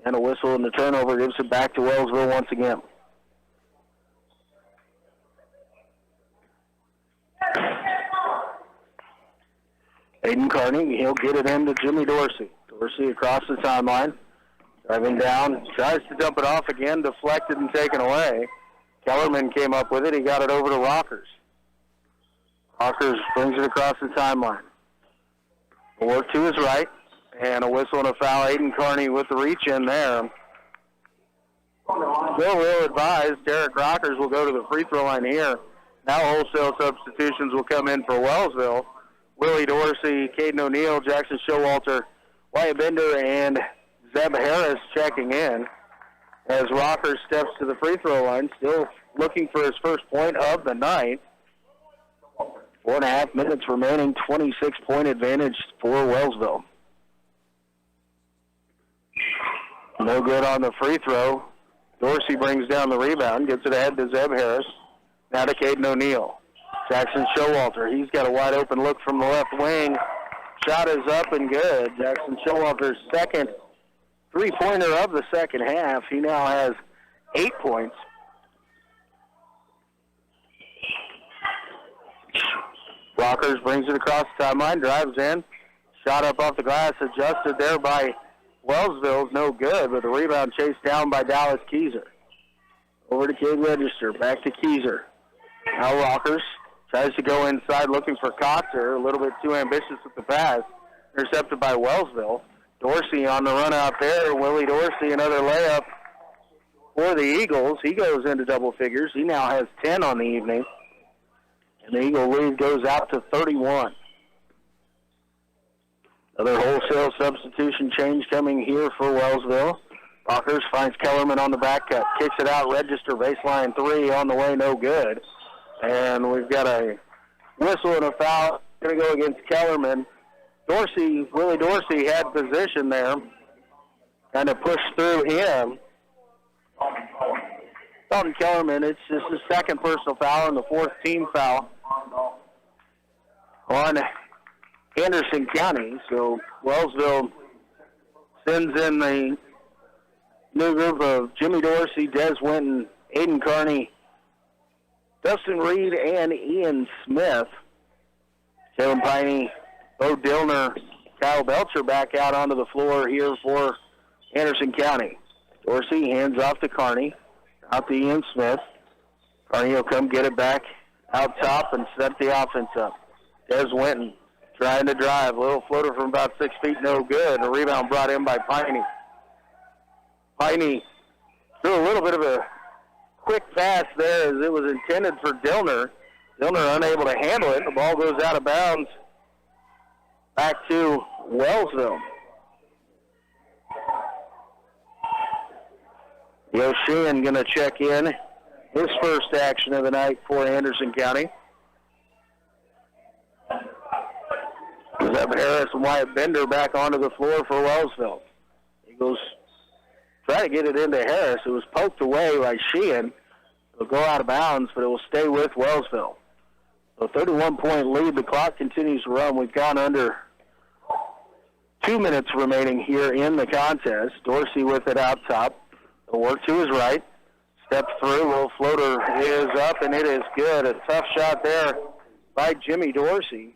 And a whistle, and the turnover gives it back to Wellsville once again. Aiden Kearney, he'll get it into Jimmy Dorsey. Dorsey across the timeline. Driving down, tries to dump it off again, deflected and taken away. Kellerman came up with it. He got it over to Rockers. Rockers brings it across the timeline. A work to his right, and a whistle and a foul. Aiden Kearney with the reach in there. Bill will advise Derek Rockers will go to the free throw line here. Now wholesale substitutions will come in for Wellsville. Willie Dorsey, Caden O'Neill, Jackson Showalter, Wyatt Bender, and Zeb Harris checking in as Rockers steps to the free throw line, still looking for his first point of the night. 4.5 minutes remaining, 26-point advantage for Wellsville. No good on the free throw. Dorsey brings down the rebound, gets it ahead to Zeb Harris. Now to Caden O'Neill. Jackson Showalter, he's got a wide open look from the left wing. Shot is up and good. Jackson Showalter's second three-pointer of the second half. He now has 8 points. Rockers brings it across the timeline, drives in. Shot up off the glass, adjusted there by Wellsville, no good, but the rebound chased down by Dallas Keyser. Over to Cade Register, back to Keyser. Now Rockers tries to go inside looking for Coxer, a little bit too ambitious with the pass. Intercepted by Wellsville. Dorsey on the run out there. Willie Dorsey, another layup for the Eagles. He goes into double figures. He now has 10 on the evening. And the Eagle lead goes out to 31. Another wholesale substitution change coming here for Wellsville. Rockers finds Kellerman on the back cut. Kicks it out. Register baseline three on the way. No good. And we've got a whistle and a foul. Going to go against Kellerman. Willie Dorsey had position there. Kind of pushed through him. Dalton Kellerman, it's just his second personal foul and the fourth team foul on Anderson County. So Wellsville sends in the new group of Jimmy Dorsey, Des Winton, Aiden Kearney, Dustin Reed, and Ian Smith. Kevin Piney, Bo Dillner, Kyle Belcher back out onto the floor here for Anderson County. Dorsey hands off to Kearney, out to Ian Smith. Kearney will come get it back out top and set the offense up. Des Winton trying to drive. A little floater from about 6 feet, no good. A rebound brought in by Piney. Piney threw a little bit of a quick pass there as it was intended for Dillner. Dillner unable to handle it. The ball goes out of bounds back to Wellsville. Yoshian going to check in his first action of the night for Anderson County. Zeb Harris and Wyatt Bender back onto the floor for Wellsville. Eagles try to get it into Harris. It was poked away by Sheehan. It'll go out of bounds, but it will stay with Wellsville. So 31-point lead. The clock continues to run. We've gone under 2 minutes remaining here in the contest. Dorsey with it out top. He'll work to his right. Step through. Little floater is up, and it is good. A tough shot there by Jimmy Dorsey.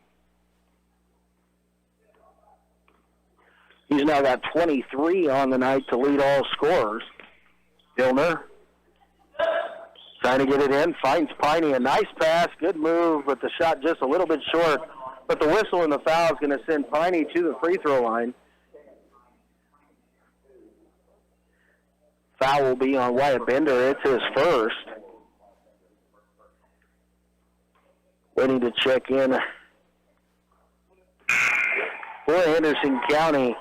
He's now got 23 on the night to lead all scorers. Dillner trying to get it in, finds Piney. A nice pass, good move, but the shot just a little bit short. But the whistle and the foul is going to send Piney to the free throw line. Foul will be on Wyatt Bender. It's his first. Waiting to check in for Anderson County,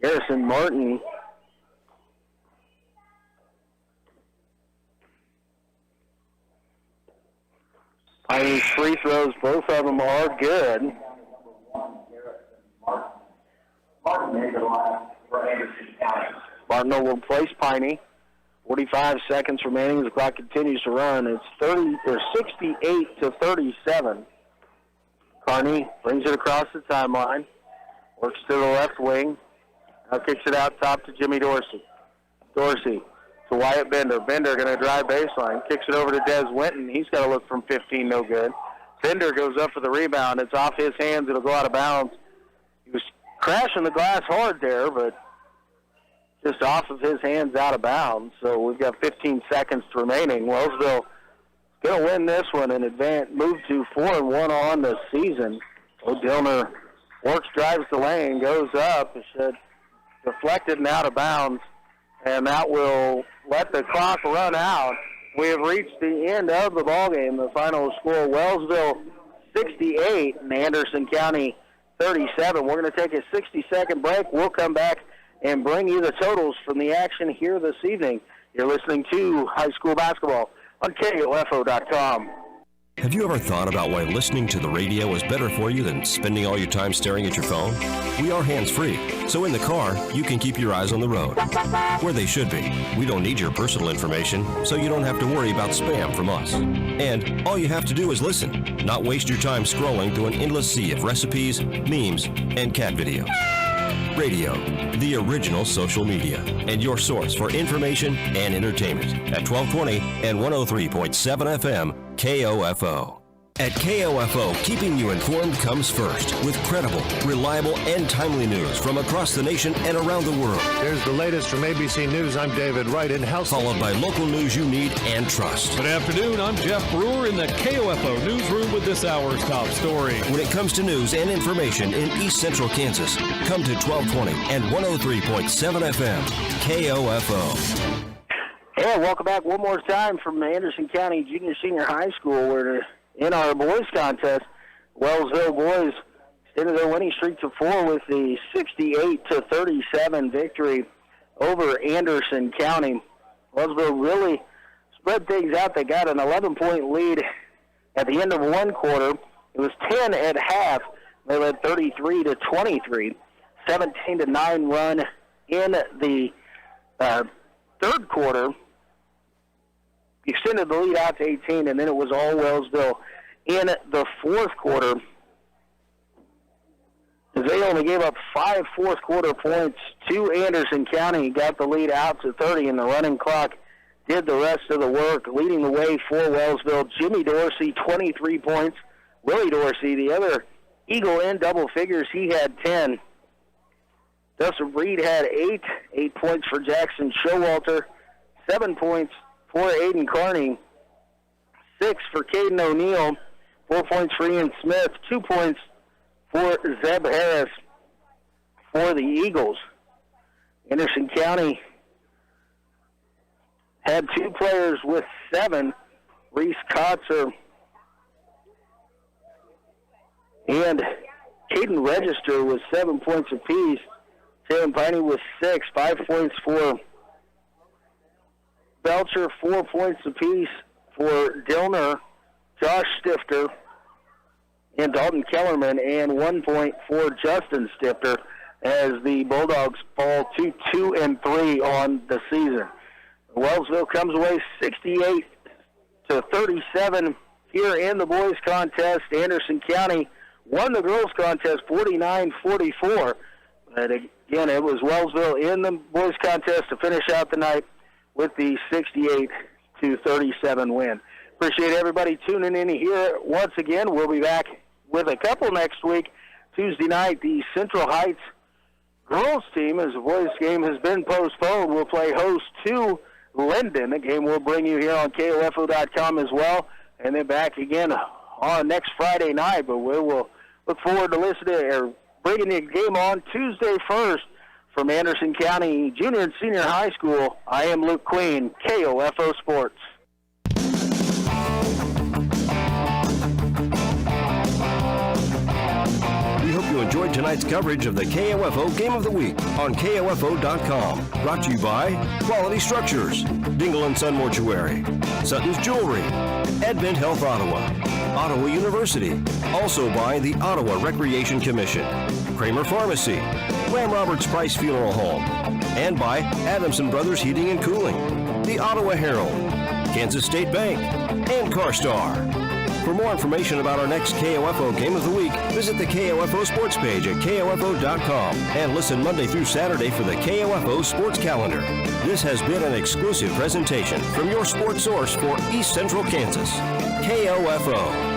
Harrison Martin. Piney's free throws, both of them are good. Martin will replace Piney. 45 seconds remaining as the clock continues to run. It's 68 to 37. Carney brings it across the timeline. Works to the left wing. Now kicks it out top to Jimmy Dorsey. Dorsey to Wyatt Bender. Bender going to drive baseline. Kicks it over to Des Winton. He's got to look from 15, no good. Bender goes up for the rebound. It's off his hands. It'll go out of bounds. He was crashing the glass hard there, but just off of his hands out of bounds. So we've got 15 seconds remaining. Wellsville is going to win this one and move to 4-1 on the season. O'Dillner works, drives the lane, goes up. It's deflected and out of bounds, and that will let the clock run out. We have reached the end of the ballgame. The final score, Wellsville 68 and Anderson County 37. We're going to take a 60-second break. We'll come back and bring you the totals from the action here this evening. You're listening to high school basketball on KOFO.com. Have you ever thought about why listening to the radio is better for you than spending all your time staring at your phone? We are hands-free, so in the car, you can keep your eyes on the road, where they should be. We don't need your personal information, so you don't have to worry about spam from us. And all you have to do is listen, not waste your time scrolling through an endless sea of recipes, memes, and cat videos. Radio, the original social media, and your source for information and entertainment at 1220 and 103.7 FM, KOFO. At KOFO, keeping you informed comes first with credible, reliable, and timely news from across the nation and around the world. Here's the latest from ABC News. I'm David Wright in house. Followed by local news you need and trust. Good afternoon. I'm Jeff Brewer in the KOFO newsroom with this hour's top story. When it comes to news and information in East Central Kansas, come to 1220 and 103.7 FM, KOFO. Hey, welcome back one more time from Anderson County Junior Senior High School, where in our boys contest, Wellsville boys extended their winning streak to 4 with the 68-37 victory over Anderson County. Wellsville really spread things out. They got an 11-point lead at the end of one quarter. It was 10 at half. They led 33-23, 17-9 run in the third quarter. Extended the lead out to 18, and then it was all Wellsville in the fourth quarter. They only gave up 5 fourth-quarter points to Anderson County, got the lead out to 30, and the running clock did the rest of the work. Leading the way for Wellsville, Jimmy Dorsey, 23 points. Willie Dorsey, the other Eagle in double figures, he had 10. Dustin Reed had 8 points for Jackson Showalter, 7 points for Aiden Carney, 6 for Caden O'Neill, 4 points for Ian Smith, 2 points for Zeb Harris for the Eagles. Anderson County had 2 players with 7, Reese Kotzer and Caden Register with 7 points apiece. Taylor Piney with 6, 5 points for Belcher, 4 points apiece for Dillner, Josh Stifter, and Dalton Kellerman, and 1 point for Justin Stifter as the Bulldogs fall to 2-3 on the season. Wellsville comes away 68-37 here in the boys contest. Anderson County won the girls contest 49-44. But again, it was Wellsville in the boys contest to finish out the night with the 68-37 win. Appreciate everybody tuning in here once again. We'll be back with a couple next week. Tuesday night, the Central Heights girls team, as the boys game has been postponed, will play host to Linden. The game will bring you here on KOFO.com as well, and then back again on next Friday night. But we will look forward to listening or bringing the game on Tuesday 1st from Anderson County Junior and Senior High School. I am Luke Queen, KOFO Sports. We hope you enjoyed tonight's coverage of the KOFO Game of the Week on KOFO.com. Brought to you by Quality Structures, Dingle & Son Mortuary, Sutton's Jewelry, Advent Health Ottawa, Ottawa University. Also by the Ottawa Recreation Commission, Kramer Pharmacy, Lamb Roberts Price Funeral Home, and by Adamson Brothers Heating and Cooling, the Ottawa Herald, Kansas State Bank, and CarStar. For more information about our next KOFO Game of the Week, visit the KOFO Sports page at KOFO.com and listen Monday through Saturday for the KOFO Sports Calendar. This has been an exclusive presentation from your sports source for East Central Kansas, KOFO.